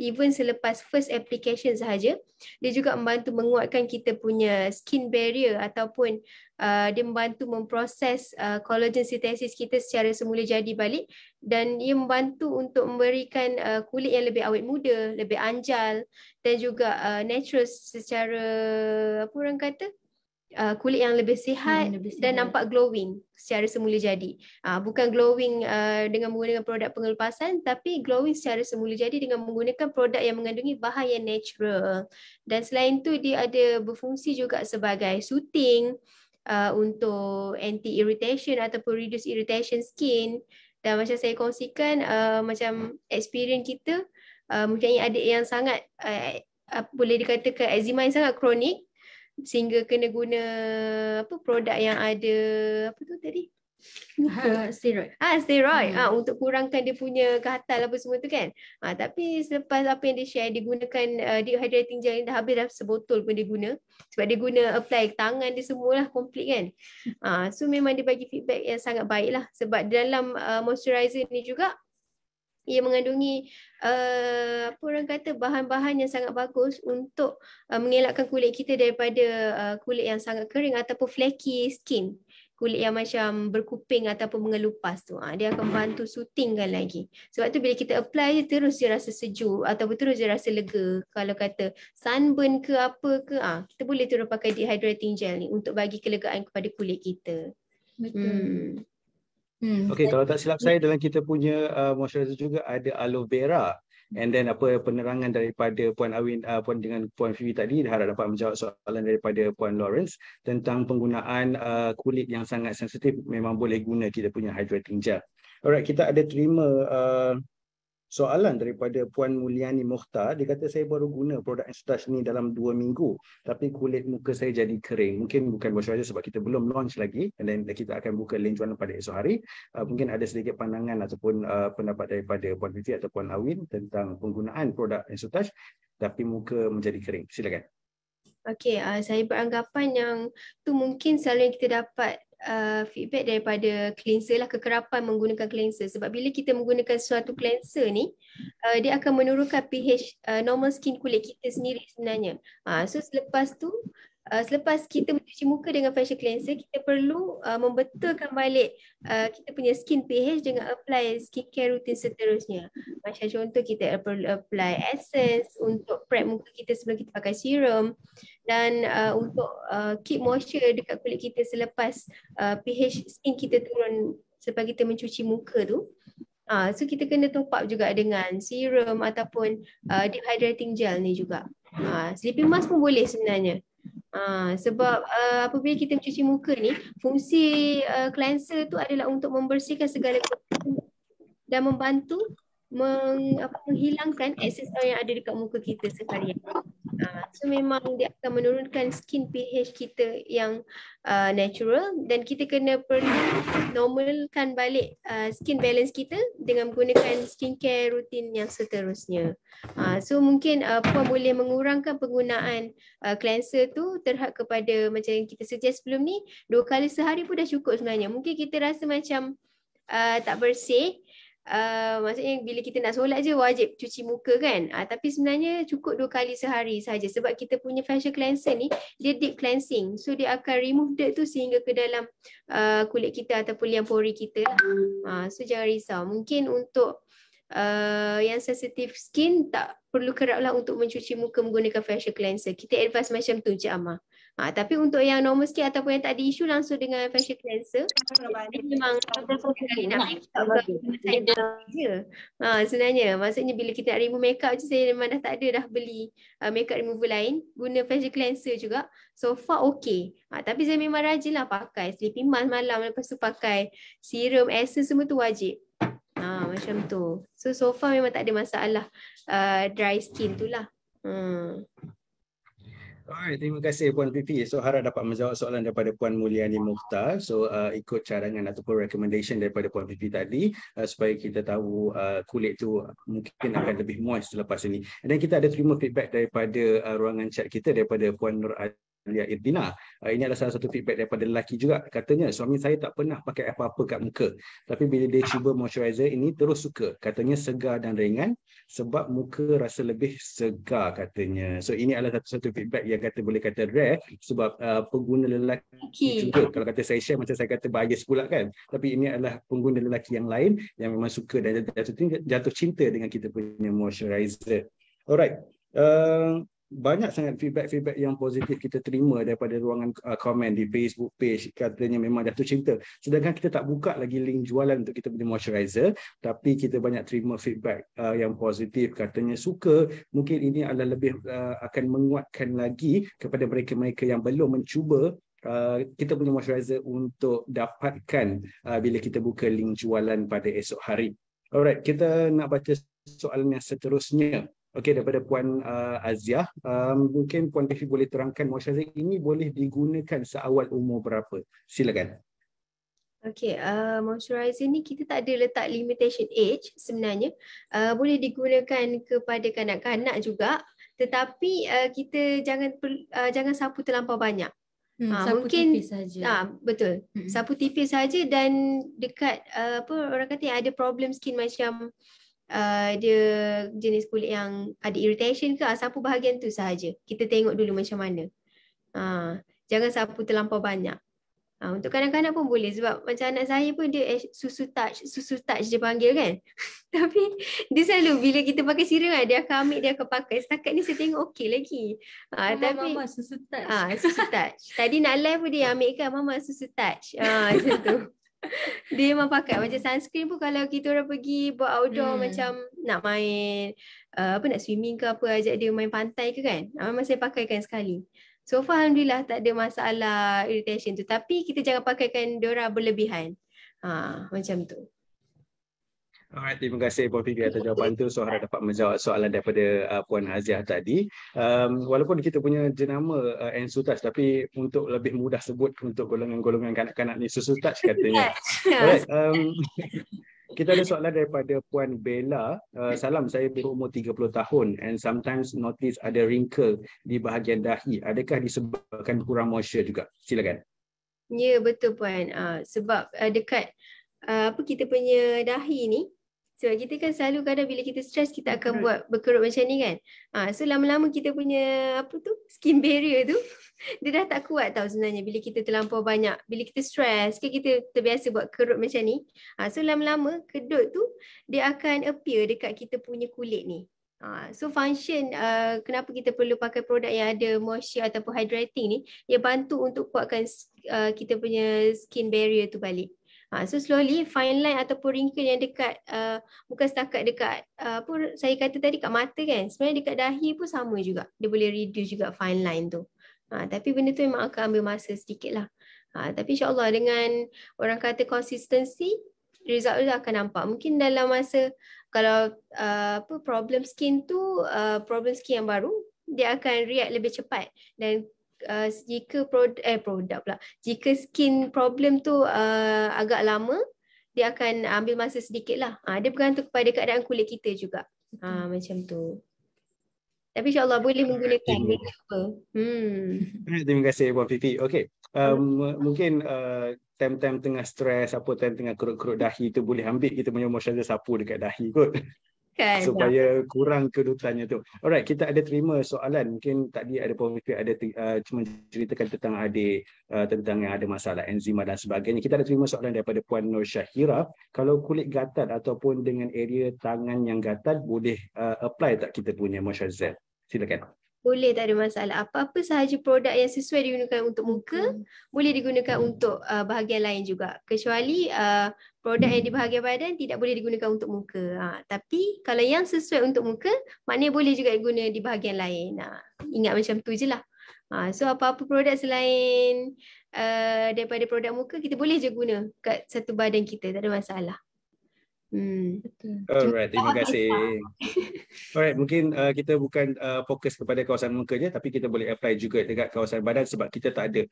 even selepas first application sahaja, dia juga membantu menguatkan kita punya skin barrier ataupun dia membantu memproses collagen synthesis kita secara semula jadi balik, dan ia membantu untuk memberikan kulit yang lebih awet muda, lebih anjal dan juga natural secara apa orang kata, kulit yang lebih sihat dan nampak glowing secara semula jadi. Bukan glowing dengan menggunakan produk pengelupasan, tapi glowing secara semula jadi dengan menggunakan produk yang mengandungi bahan yang natural. Dan selain tu dia ada berfungsi juga sebagai soothing, untuk anti-irritation ataupun reduce irritation skin. Dan macam saya kongsikan, macam experience kita, mungkin ada yang sangat boleh dikatakan eczema yang sangat kronik, sehingga kena guna produk yang ada steroid. Steroid untuk kurangkan dia punya gatal apa semua tu kan. Tapi selepas apa yang dia share, dia gunakan deep hydrating gel ni dah habis dah sebotol pun dia guna. Sebab dia guna apply tangan dia semualah complete kan. So memang dia bagi feedback yang sangat baik lah. Sebab dalam moisturizer ni juga ia mengandungi apa orang kata bahan-bahan yang sangat bagus untuk mengelakkan kulit kita daripada kulit yang sangat kering ataupun flaky skin, kulit yang macam berkuping ataupun mengelupas tu. Dia akan bantu soothingkan lagi. Sebab tu bila kita apply terus dia rasa sejuk ataupun terus dia rasa lega. Kalau kata sunburn ke apa ke, kita boleh terus pakai dehydrating gel ni untuk bagi kelegaan kepada kulit kita. Betul. Okey, kalau tak silap saya dalam kita punya moisturizer juga ada aloe vera. And then penerangan daripada Puan Awin dengan Puan Fifi tadi, harap dapat menjawab soalan daripada Puan Lawrence tentang penggunaan kulit yang sangat sensitif memang boleh guna kita punya hydrating gel. Alright, kita ada terima soalan daripada Puan Mulyani Mukhtar. Dia kata saya baru guna produk Ensutage ni dalam 2 minggu tapi kulit muka saya jadi kering. Mungkin bukan moisturizer sebab kita belum launch lagi, and then kita akan buka link jualan pada esok hari. Mungkin ada sedikit pandangan ataupun pendapat daripada Puan Fifi atau Puan Awin tentang penggunaan produk Ensutage tapi muka menjadi kering. Silakan. Okey, saya beranggapan yang tu mungkin selalu yang kita dapat feedback daripada cleanser lah, kekerapan menggunakan cleanser. Sebab bila kita menggunakan suatu cleanser ni, dia akan menurunkan pH normal skin kulit kita sendiri sebenarnya. So selepas kita mencuci muka dengan facial cleanser, kita perlu membetulkan balik kita punya skin pH dengan apply skincare rutin seterusnya. Macam contoh kita perlu apply essence untuk prep muka kita sebelum kita pakai serum, dan untuk keep moisture dekat kulit kita selepas pH skin kita turun selepas kita mencuci muka tu. So kita kena top up juga dengan serum ataupun dehydrating gel ni juga. Sleeping mask pun boleh sebenarnya. Sebab apabila kita mencuci muka ni, fungsi cleanser tu adalah untuk membersihkan segala dan membantu menghilangkan excess oil yang ada dekat muka kita seharian. So memang dia akan menurunkan skin pH kita yang natural, dan kita kena perlu normalkan balik skin balance kita dengan menggunakan skincare rutin yang seterusnya. So mungkin puan boleh mengurangkan penggunaan cleanser tu terhad kepada macam yang kita suggest sebelum ni, 2 kali sehari pun dah cukup sebenarnya. Mungkin kita rasa macam tak bersih. Maksudnya bila kita nak solat je wajib cuci muka kan, tapi sebenarnya cukup 2 kali sehari saja, sebab kita punya facial cleanser ni dia deep cleansing, so dia akan remove dirt tu sehingga ke dalam kulit kita ataupun liang pori kita lah. So jangan risau, mungkin untuk yang sensitive skin tak perlu kerap lah untuk mencuci muka menggunakan facial cleanser. Kita advise macam tu je Amar. Tapi untuk yang normal skin ataupun yang tak ada isu, langsung dengan facial cleanser, memang sekali nak makeup je. Sebenarnya maksudnya bila kita nak remove makeup je, saya memang dah tak ada dah beli makeup remover lain, guna facial cleanser juga. So far okay. Tapi saya memang rajin lah pakai sleeping mask malam, lepas tu pakai serum, essence semua tu wajib. Macam tu. So far memang tak ada masalah dry skin tu lah. Alright, terima kasih Puan Fifi. So harap dapat menjawab soalan daripada Puan Mulyani Mukhtar. So ikut cadangan ataupun recommendation daripada Puan Fifi tadi, supaya kita tahu kulit tu mungkin akan lebih moist selepas ini. Dan kita ada terima feedback daripada ruangan chat kita daripada Puan Nur Alia Irdina. Ini adalah salah satu feedback daripada lelaki juga. Katanya, suami saya tak pernah pakai apa-apa kat muka, tapi bila dia cuba moisturizer ini terus suka. Katanya segar dan ringan sebab muka rasa lebih segar katanya. So ini adalah satu feedback yang kata boleh kata rare, sebab pengguna lelaki juga. Kalau kata saya share, macam saya kata bias pula kan. Tapi ini adalah pengguna lelaki yang lain yang memang suka dan jatuh cinta dengan kita punya moisturizer. Alright. Banyak sangat feedback yang positif kita terima daripada ruangan komen di Facebook page. Katanya memang jatuh cinta. Sedangkan kita tak buka lagi link jualan untuk kita punya moisturizer, tapi kita banyak terima feedback yang positif. Katanya suka. Mungkin ini adalah lebih akan menguatkan lagi kepada mereka-mereka yang belum mencuba kita punya moisturizer untuk dapatkan bila kita buka link jualan pada esok hari. Alright, kita nak baca soalan yang seterusnya. Okey, daripada Puan Aziah, mungkin Puan Fifi boleh terangkan moisturizer ini boleh digunakan seawal umur berapa? Silakan. Okey, moisturizer ni kita tak ada letak limitation age sebenarnya. Boleh digunakan kepada kanak-kanak juga, tetapi kita jangan sapu terlampau banyak. Sapu Mungkin tipis saja. Betul. Sapu tipis saja, dan dekat orang kata yang ada problem skin macam dia jenis kulit yang ada irritation ke, sapu bahagian tu sahaja. Kita tengok dulu macam mana. Jangan sapu terlampau banyak. Untuk kanak-kanak pun boleh, sebab macam anak saya pun dia susu touch dia panggil kan. Tapi dia selalu bila kita pakai serum dia akan ambil, dia akan pakai. Setakat ni saya tengok okey lagi. Tapi Mama susu touch. Susu touch. Tadi nak live pun dia ambil kan, mama susu touch. Macam tu. Dia memang pakai macam sunscreen pun kalau kita orang pergi buat outdoor, macam nak main nak swimming ke apa, ajak dia main pantai ke kan, memang saya pakaikan sekali. So far alhamdulillah tak ada masalah irritation tu, tapi kita jangan pakaikan diorang berlebihan. Macam tu. Alright, terima kasih Puan Fifi atas jawapan tu. So harap dapat menjawab soalan daripada Puan Aziah tadi. Walaupun kita punya jenama Ensutouch, tapi untuk lebih mudah sebut untuk golongan-golongan kanak-kanak ni, susu touch katanya. Alright, kita ada soalan daripada Puan Bella. Salam, saya berumur 30 tahun and sometimes notice ada wrinkle di bahagian dahi. Adakah disebabkan kurang moisture juga? Silakan. Ya, betul Puan. Sebab dekat kita punya dahi ni, sebab kita kan selalu kadang bila kita stres kita akan buat berkerut macam ni kan. So lama-lama kita punya skin barrier tu dia dah tak kuat tau sebenarnya bila kita terlampau banyak. Bila kita stres kan kita terbiasa buat kerut macam ni. So lama-lama kedut tu dia akan appear dekat kita punya kulit ni. So function kenapa kita perlu pakai produk yang ada moisture ataupun hydrating ni, dia bantu untuk kuatkan kita punya skin barrier tu balik. So slowly fine line ataupun wrinkle yang dekat bukan setakat dekat saya kata tadi kat mata kan, sebenarnya dekat dahi pun sama juga, dia boleh reduce juga fine line tu. Tapi benda tu memang akan ambil masa sedikit lah. Tapi insyaAllah dengan orang kata consistency, result tu akan nampak. Mungkin dalam masa, Kalau problem skin tu problem skin yang baru, dia akan react lebih cepat. Dan jika produk pula, jika skin problem tu agak lama, dia akan ambil masa sedikit lah. Dia bergantung kepada keadaan kulit kita juga. Macam tu. Tapi insyaAllah boleh menggunakan. Boleh cuba. Terima kasih Puan Fifi. Okey, mungkin time-time tengah stres, time tengah kerut-kerut dahi tu boleh ambil kita punya moisturizer sapu dekat dahi kot. Kan? Supaya kurang kerutannya tu. Alright, kita ada terima soalan. Mungkin tadi ada Puan Fifi ada cuma ceritakan tentang adik, tentang yang ada masalah enzima dan sebagainya. Kita ada terima soalan daripada Puan Nur Syahira. Kalau kulit gatal ataupun dengan area tangan yang gatal, boleh apply tak kita punya moisturizer? Silakan. Boleh, tak ada masalah. Apa-apa sahaja produk yang sesuai digunakan untuk muka, boleh digunakan untuk bahagian lain juga. Kecuali produk yang di bahagian badan tidak boleh digunakan untuk muka. Tapi kalau yang sesuai untuk muka, maknanya boleh juga guna di bahagian lain. Ingat macam tu je lah. So apa-apa produk selain daripada produk muka, kita boleh je guna kat satu badan kita, tak ada masalah. Betul. Alright, terima kasih. Alright, mungkin kita bukan fokus kepada kawasan muka je, tapi kita boleh apply juga dekat kawasan badan sebab kita tak ada.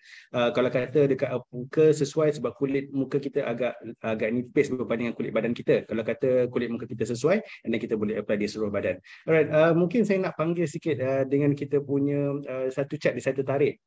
Kalau kata dekat muka sesuai sebab kulit muka kita agak nipis berbanding dengan kulit badan kita. Kalau kata kulit muka kita sesuai, dan kita boleh apply di seluruh badan. Alright, mungkin saya nak panggil sikit dengan kita punya satu chat saya tertarik.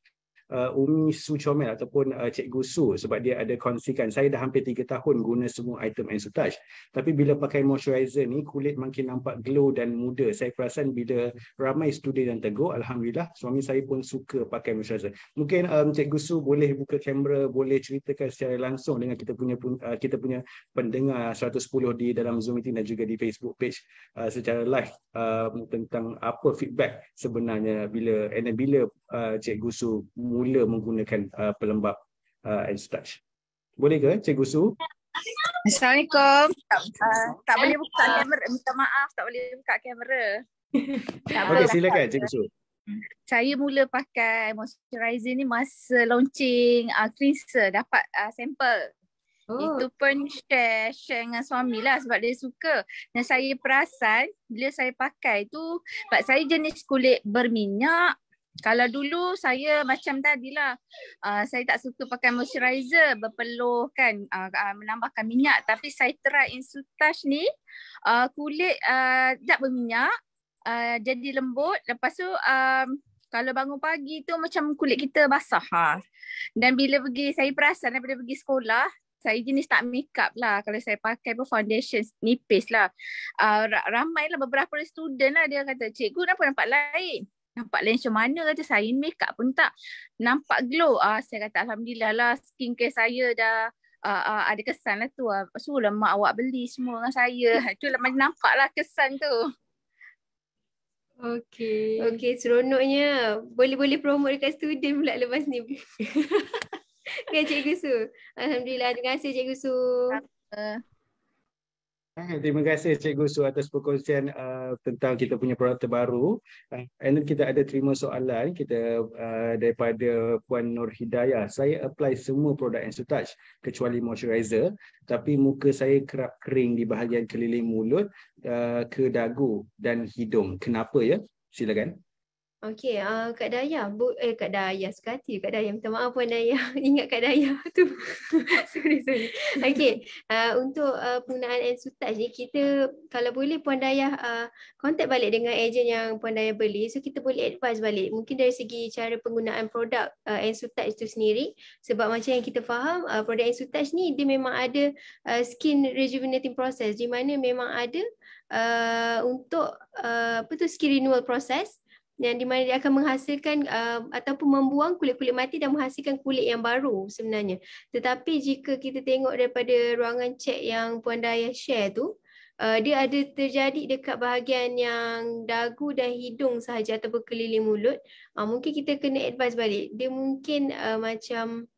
Umi Su Comel ataupun Cikgu Su, sebab dia ada kongsikan, saya dah hampir 3 tahun guna semua item Ensutouch, tapi bila pakai moisturizer ni kulit makin nampak glow dan muda. Saya perasan bila ramai studen yang tegur, Alhamdulillah suami saya pun suka pakai moisturizer. Mungkin Cikgu Su boleh buka kamera, boleh ceritakan secara langsung dengan kita punya pendengar 110 di dalam Zoom meeting dan juga di Facebook page secara live tentang apa feedback sebenarnya bila Cikgu Su mula menggunakan pelembap Ensutouch. Boleh ke Cikgu Su? Assalamualaikum. Tak boleh buka kamera. Minta maaf, tak boleh buka kamera. Okey, silakan Cikgu Su. Saya mula pakai moisturizer ni masa launching cleanser, dapat sampel. Itu pun share dengan suami lah sebab dia suka. Dan saya perasan bila saya pakai tu, sebab saya jenis kulit berminyak. Kalau dulu saya macam tadilah, saya tak suka pakai moisturizer, berpeluh kan, menambahkan minyak. Tapi saya try Ensutouch ni, kulit tak berminyak, jadi lembut. Lepas tu kalau bangun pagi tu macam kulit kita basah. Dan bila saya perasan daripada pergi sekolah, saya jenis tak make up lah. Kalau saya pakai foundation nipis lah. Ramai lah beberapa student lah dia kata, cikgu kenapa nampak lain? Nampak lain macam mana kata saya, make up pun tak nampak glow. Saya kata Alhamdulillah lah, skincare saya dah ada kesan lah tu. Suruhlah mak awak beli semua dengan saya. Itulah nampak lah kesan tu. Okey, seronoknya. Boleh promote dekat student pula lepas ni. Kan Cikgu Su? Alhamdulillah, terima kasih Cikgu Su. Terima kasih Cikgu Su atas perkongsian tentang kita punya produk terbaru. And kita ada terima soalan kita daripada Puan Nur Hidayah. Saya apply semua produk Ensutouch kecuali moisturizer, tapi muka saya kerap kering di bahagian keliling mulut, ke dagu dan hidung. Kenapa ya? Silakan. Okey, Kak Dayah, Kak Dayah sekali, Kak Dayah, minta maaf Puan Dayah, ingat Kak Dayah tu. sorry. Okey, untuk penggunaan Ensutouch ni, kita kalau boleh Puan Dayah contact balik dengan ejen yang Puan Dayah beli, so kita boleh advise balik, mungkin dari segi cara penggunaan produk Ensutouch tu sendiri, sebab macam yang kita faham, produk Ensutouch ni dia memang ada skin rejuvenating process, di mana memang ada untuk skin renewal process, yang di mana dia akan menghasilkan ataupun membuang kulit-kulit mati dan menghasilkan kulit yang baru sebenarnya. Tetapi jika kita tengok daripada ruangan cek yang Puan Dayah share tu, dia ada terjadi dekat bahagian yang dagu dan hidung sahaja ataupun keliling mulut. Mungkin kita kena advise balik. Dia mungkin macam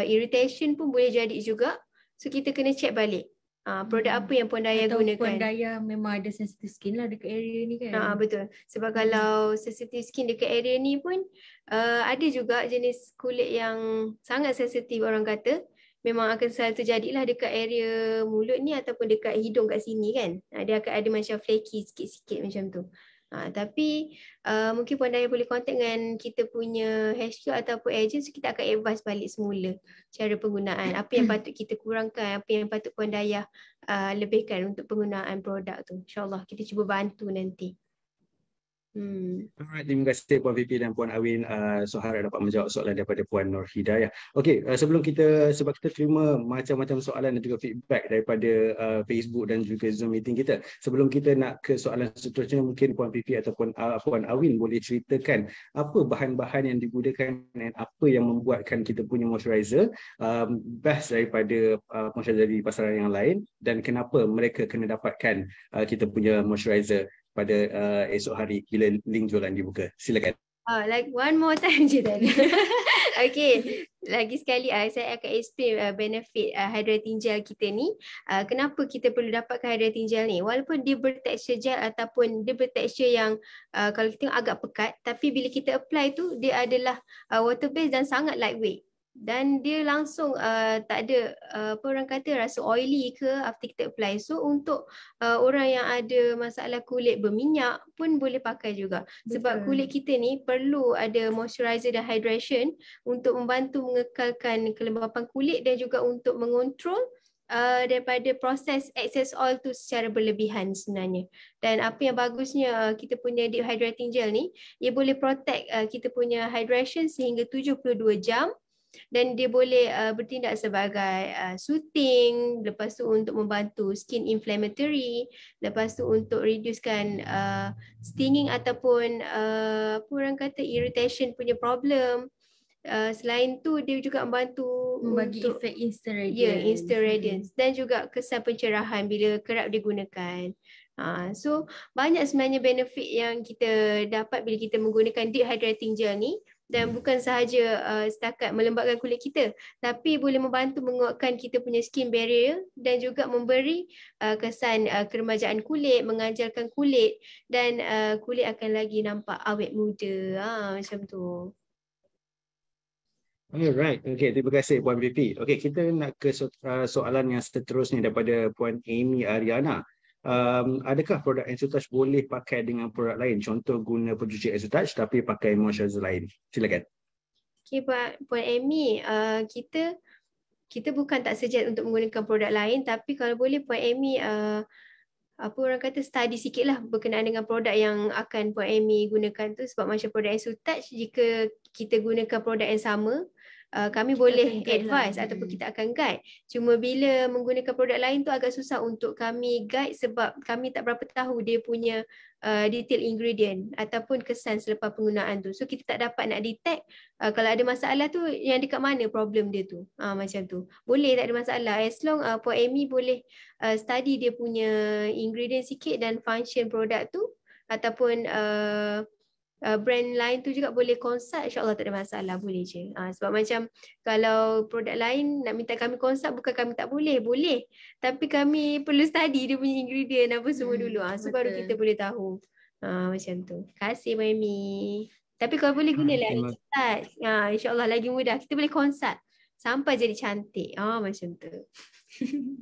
irritation pun boleh jadi juga. So kita kena check balik. Produk apa yang Puan Dayah gunakan. Puan Dayah memang ada sensitive skin lah dekat area ni kan. Betul. Sebab kalau sensitive skin dekat area ni pun ada juga jenis kulit yang sangat sensitif orang kata, memang akan selalu terjadilah dekat area mulut ni ataupun dekat hidung kat sini kan. Dia akan ada macam flaky sikit-sikit macam tu. Tapi mungkin Puan Daya boleh kontak dengan kita punya HQ ataupun agent, so kita akan advise balik semula cara penggunaan, apa yang patut kita kurangkan, apa yang patut Puan Daya lebihkan untuk penggunaan produk tu. InsyaAllah kita cuba bantu nanti. Alright, terima kasih Puan Vivi dan Puan Awin. So harap dapat menjawab soalan daripada Puan Nur Hidayah. Okey, sebelum sebab kita terima macam-macam soalan dan juga feedback daripada Facebook dan juga Zoom meeting kita. Sebelum kita nak ke soalan seterusnya, mungkin Puan Vivi ataupun Puan Awin boleh ceritakan apa bahan-bahan yang digunakan dan apa yang membuatkan kita punya moisturizer best daripada moisturizer di pasaran yang lain, dan kenapa mereka kena dapatkan kita punya moisturizer pada esok hari bila link jualan dibuka. Silakan. Like one more time je tadi. Okay, lagi sekali saya akan explain benefit hydrating gel kita ni. Kenapa kita perlu dapatkan hydrating gel ni? Walaupun dia bertekstur gel ataupun dia bertekstur yang kalau kita tengok agak pekat, tapi bila kita apply tu dia adalah water based dan sangat lightweight. Dan dia langsung tak ada apa orang kata rasa oily ke after kita apply. So untuk orang yang ada masalah kulit berminyak pun boleh pakai juga. Sebab kulit kita ni perlu ada moisturizer dan hydration untuk membantu mengekalkan kelembapan kulit dan juga untuk mengontrol daripada proses excess oil tu secara berlebihan sebenarnya. Dan apa yang bagusnya kita punya deep hydrating gel ni, ia boleh protect kita punya hydration sehingga 72 jam. Dan dia boleh bertindak sebagai soothing, lepas tu untuk membantu skin inflammatory, lepas tu untuk reducekan stinging ataupun apa orang kata irritation punya problem. Selain tu dia juga membantu membagi untuk efek instant radiance. Ya, instant radiance dan juga kesan pencerahan bila kerap digunakan. So banyak sebenarnya benefit yang kita dapat bila kita menggunakan deep hydrating gel ni. Dan bukan sahaja setakat melembabkan kulit kita, tapi boleh membantu menguatkan kita punya skin barrier dan juga memberi kesan keremajaan kulit, mengajalkan kulit, dan kulit akan lagi nampak awet muda. Macam tu. Alright, okay, terima kasih Puan Vivi. Okay, kita nak ke soalan yang seterusnya daripada Puan Amy Ariana. Adakah produk Ensutouch boleh pakai dengan produk lain? Contoh guna pencuci Ensutouch tapi pakai moisturizer lain. Silakan. Okay, Puan Amy, kita bukan tak suggest untuk menggunakan produk lain, tapi kalau boleh Puan Amy apa orang kata study sikit lah berkenaan dengan produk yang akan Puan Amy gunakan tu. Sebab macam produk Ensutouch, jika kita gunakan produk yang sama, kami boleh advise ataupun kita akan guide. Cuma bila menggunakan produk lain tu agak susah untuk kami guide sebab kami tak berapa tahu dia punya detail ingredient ataupun kesan selepas penggunaan tu. So kita tak dapat nak detect kalau ada masalah tu yang dekat mana problem dia tu. Macam tu. Boleh, tak ada masalah. As long Puan Amy boleh study dia punya ingredient sikit dan function produk tu ataupun brand lain tu juga boleh consult, insyaAllah tak ada masalah, boleh je. Sebab macam kalau produk lain nak minta kami consult, bukan kami tak boleh, boleh. Tapi kami perlu study dia punya ingredient apa semua dulu. So baru kita boleh tahu. Macam tu. Terima kasih Mami. Tapi kalau boleh gunalah Ensutouch. InsyaAllah lagi mudah. Kita boleh consult sampai jadi cantik. Macam tu.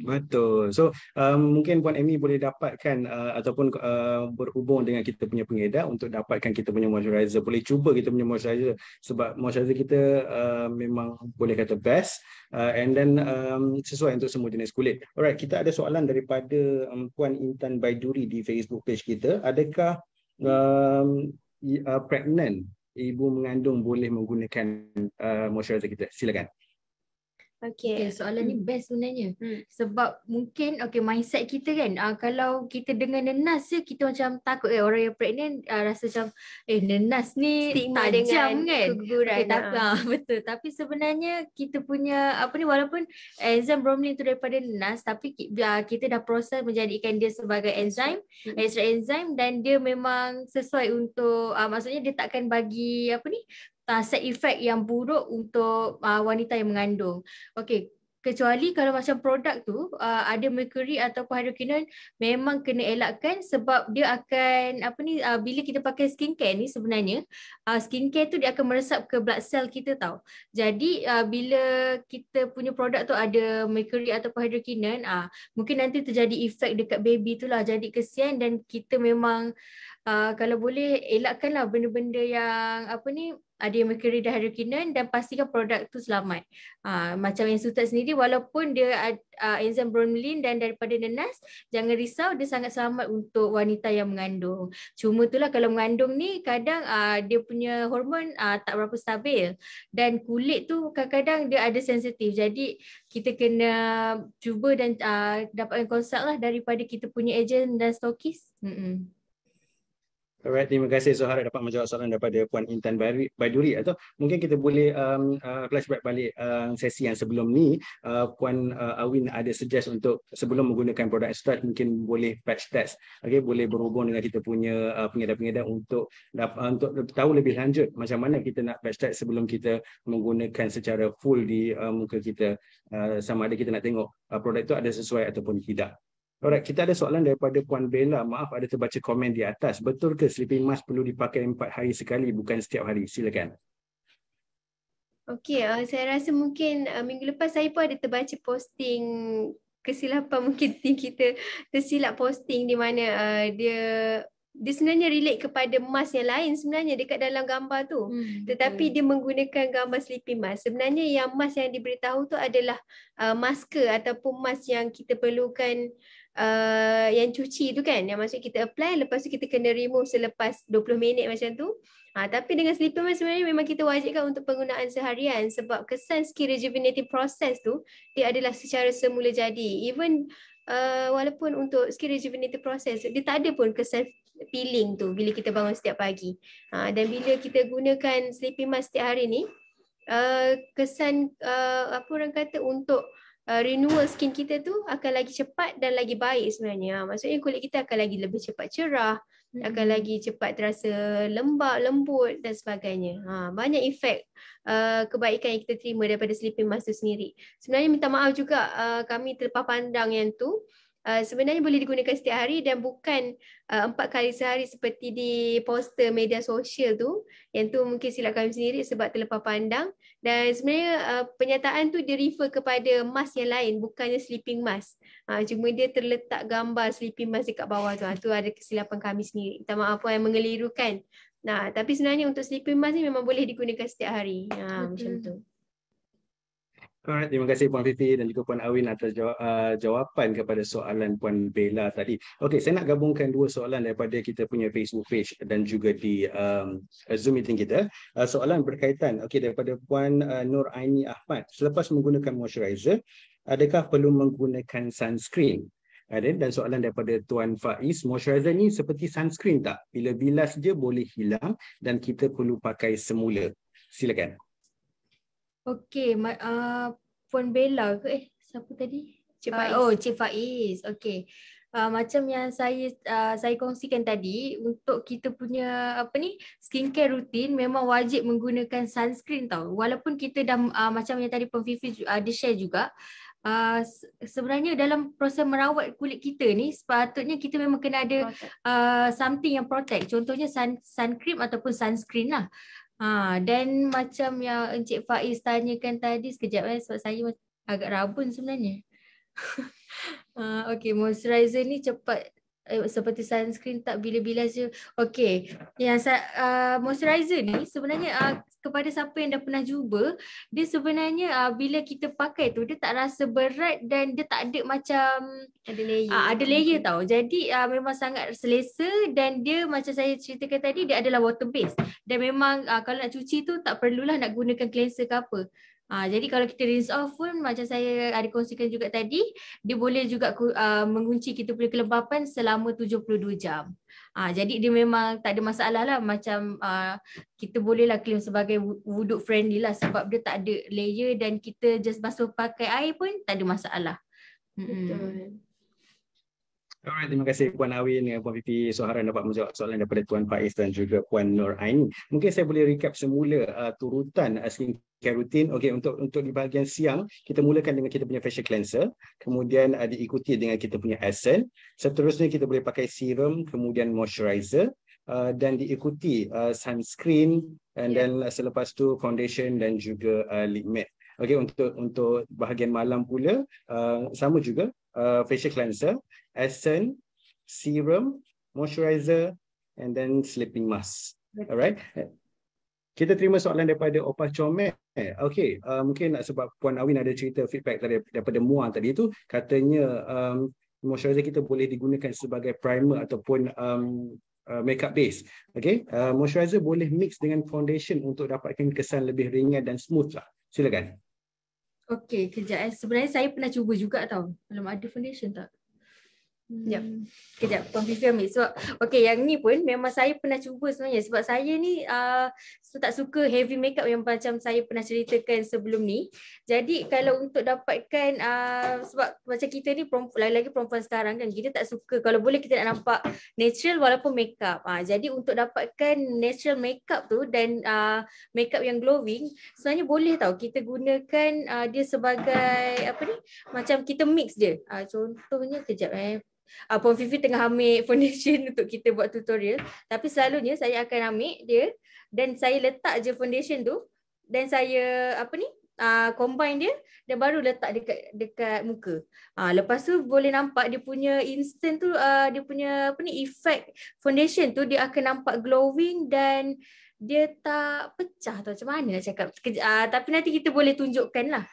Betul. So mungkin Puan Amy boleh dapatkan ataupun berhubung dengan kita punya pengedar untuk dapatkan kita punya moisturizer. Boleh cuba kita punya moisturizer sebab moisturizer kita memang boleh kata best and then sesuai untuk semua jenis kulit. Alright, kita ada soalan daripada Puan Intan Baiduri di Facebook page kita. Adakah pregnant ibu mengandung boleh menggunakan moisturizer kita? Silakan. Okay, soalan ni best sebenarnya. Sebab mungkin mindset kita kan, kalau kita dengar nenas je kita macam takut orang yang pregnant rasa macam nenas ni stigma tajam dengan kan, keguguran. Betul. Tapi sebenarnya kita punya walaupun enzim bromelain tu daripada nenas, tapi kita dah proses menjadikan dia sebagai enzim, extra enzim, dan dia memang sesuai untuk maksudnya dia takkan bagi side effect yang buruk untuk wanita yang mengandung. Okey, kecuali kalau macam produk tu ada mercury atau hydroquinone, memang kena elakkan sebab dia akan bila kita pakai skincare ni sebenarnya skincare tu dia akan meresap ke blood cell kita tau. Jadi bila kita punya produk tu ada mercury atau hydroquinone, mungkin nanti terjadi efek dekat baby tu lah, jadi kesian. Dan kita memang kalau boleh elakkanlah benda-benda yang ada yang mercury dan hydroquinone, dan pastikan produk tu selamat. Macam yang Ensutat sendiri, walaupun dia enzim bromelain dan daripada nenas, jangan risau, dia sangat selamat untuk wanita yang mengandung. Cuma itulah kalau mengandung ni kadang dia punya hormon tak berapa stabil, dan kulit tu kadang-kadang dia ada sensitif. Jadi kita kena cuba dan dapatkan konsult lah daripada kita punya ejen dan stokis. Alright, terima kasih Zohara dapat menjawab soalan daripada Puan Intan Baiduri. Atau mungkin kita boleh flashback balik sesi yang sebelum ni. Puan Awin ada suggest untuk sebelum menggunakan produk Ensutat mungkin boleh patch test. Okay, boleh berhubung dengan kita punya pengedar-pengedar untuk tahu lebih lanjut macam mana kita nak patch test sebelum kita menggunakan secara full di muka kita, sama ada kita nak tengok produk itu ada sesuai ataupun tidak. Alright, kita ada soalan daripada Puan Bella. Maaf, ada terbaca komen di atas. Betul ke sleeping mask perlu dipakai 4 hari sekali, bukan setiap hari? Silakan. Okey, saya rasa mungkin minggu lepas saya pun ada terbaca posting kesilapan, mungkin tim kita tersilap posting di mana dia sebenarnya relate kepada mask yang lain sebenarnya dekat dalam gambar tu. Tetapi dia menggunakan gambar sleeping mask. Sebenarnya yang mask yang diberitahu tu adalah masker ataupun mask yang kita perlukan yang cuci tu kan, yang maksud kita apply lepas tu kita kena remove selepas 20 minit macam tu. Tapi dengan sleeping mask sebenarnya memang kita wajibkan untuk penggunaan seharian, sebab kesan skin rejuvenating process tu dia adalah secara semula jadi. Even walaupun untuk skin rejuvenating process dia tak ada pun kesan peeling tu bila kita bangun setiap pagi. Dan bila kita gunakan sleeping mask setiap hari ni, kesan apa orang kata untuk renewal skin kita tu akan lagi cepat dan lagi baik sebenarnya. Maksudnya kulit kita akan lagi lebih cepat cerah, akan lagi cepat terasa lembap, lembut dan sebagainya. Banyak efek kebaikan yang kita terima daripada sleeping mask tu sendiri. Sebenarnya minta maaf juga kami terlepas pandang yang tu. Sebenarnya boleh digunakan setiap hari dan bukan 4 kali sehari seperti di poster media sosial tu. Yang tu mungkin silap kami sendiri sebab terlepas pandang. Dan sebenarnya penyataan tu dia refer kepada mask yang lain, bukannya sleeping mask. Cuma dia terletak gambar sleeping mask dekat bawah tu. Tu ada kesilapan kami sendiri. Minta maaf apa yang mengelirukan. Tapi sebenarnya untuk sleeping mask ni memang boleh digunakan setiap hari. Macam tu. Alright, terima kasih Puan Fifi dan juga Puan Awin atas jawapan kepada soalan Puan Bella tadi. Okey, saya nak gabungkan dua soalan daripada kita punya Facebook page dan juga di Zoom meeting kita. Soalan berkaitan daripada Puan Nur Aini Ahmad. Selepas menggunakan moisturizer, adakah perlu menggunakan sunscreen? Dan soalan daripada Tuan Faiz, moisturizer ni seperti sunscreen tak? Bila bilas je boleh hilang dan kita perlu pakai semula. Silakan. Okey, Puan Bella ke? Siapa tadi? Cik Faiz. Cik Faiz. Okey. Macam yang saya kongsikan tadi, untuk kita punya skincare rutin memang wajib menggunakan sunscreen tau. Walaupun kita dah macam yang tadi Puan Fifi ada share juga, sebenarnya dalam proses merawat kulit kita ni sepatutnya kita memang kena ada something yang protect. Contohnya sun cream ataupun sunscreen lah. Dan macam yang Encik Faiz tanyakan tadi, sekejap sebab saya agak rabun sebenarnya. Okey, moisturizer ni cepat seperti sunscreen tak bila-bila je. Okey, yang moisturizer ni sebenarnya kepada siapa yang dah pernah cuba, dia sebenarnya bila kita pakai tu dia tak rasa berat dan dia tak ada macam ada layer tau. Jadi memang sangat selesa dan dia macam saya ceritakan tadi, dia adalah water based dan memang kalau nak cuci tu tak perlulah nak gunakan cleanser ke apa. Jadi kalau kita rinse off pun macam saya ada kongsikan juga tadi, dia boleh juga mengunci kita punya kelembapan selama 72 jam. Jadi dia memang tak ada masalah lah, macam kita bolehlah claim sebagai wuduk friendly lah sebab dia tak ada layer dan kita just basuh pakai air pun tak ada masalah. Betul. Alright, terima kasih Puan Awin dan Puan Fifi Soharan dapat menjawab soalan daripada Tuan Faiz dan juga Puan Nur Aini. Mungkin saya boleh recap semula turutan skincare rutin. Okey, untuk di bahagian siang, kita mulakan dengan kita punya facial cleanser, kemudian diikuti dengan kita punya essence. Seterusnya kita boleh pakai serum, kemudian moisturizer, dan diikuti sunscreen, and then selepas tu foundation dan juga lip matte. Okey, untuk bahagian malam pula sama juga, facial cleanser, essence, serum, moisturizer, and then sleeping mask. Alright. Kita terima soalan daripada Opah Comel. Okey, mungkin sebab Puan Awin ada cerita feedback daripada Muar tadi tu, katanya moisturizer kita boleh digunakan sebagai primer ataupun makeup base. Okey, moisturizer boleh mix dengan foundation untuk dapatkan kesan lebih ringan dan smooth lah. Silakan. Okey, kejap. Sebenarnya saya pernah cuba juga tau. Belum ada foundation tak? Sekejap. Kejap, Puan Fifi ambil. Sebab, okey, yang ni pun memang saya pernah cuba sebenarnya. Sebab saya ni tak suka heavy makeup yang macam saya pernah ceritakan sebelum ni. Jadi kalau untuk dapatkan, sebab macam kita ni lagi-lagi perempuan sekarang kan, kita tak suka, kalau boleh kita nak nampak natural walaupun makeup. Jadi untuk dapatkan natural makeup tu dan makeup yang glowing, sebenarnya boleh tau kita gunakan dia sebagai apa ni, macam kita mix dia. Contohnya kejap Puan Fifi tengah ambil foundation untuk kita buat tutorial, tapi selalunya saya akan ambil dia dan saya letak je foundation tu dan saya combine dia dan baru letak dekat muka. Lepas tu boleh nampak dia punya instant tu, dia punya effect foundation tu dia akan nampak glowing dan dia tak pecah tau. Macam mana nak cakap? Tapi nanti kita boleh tunjukkan lah.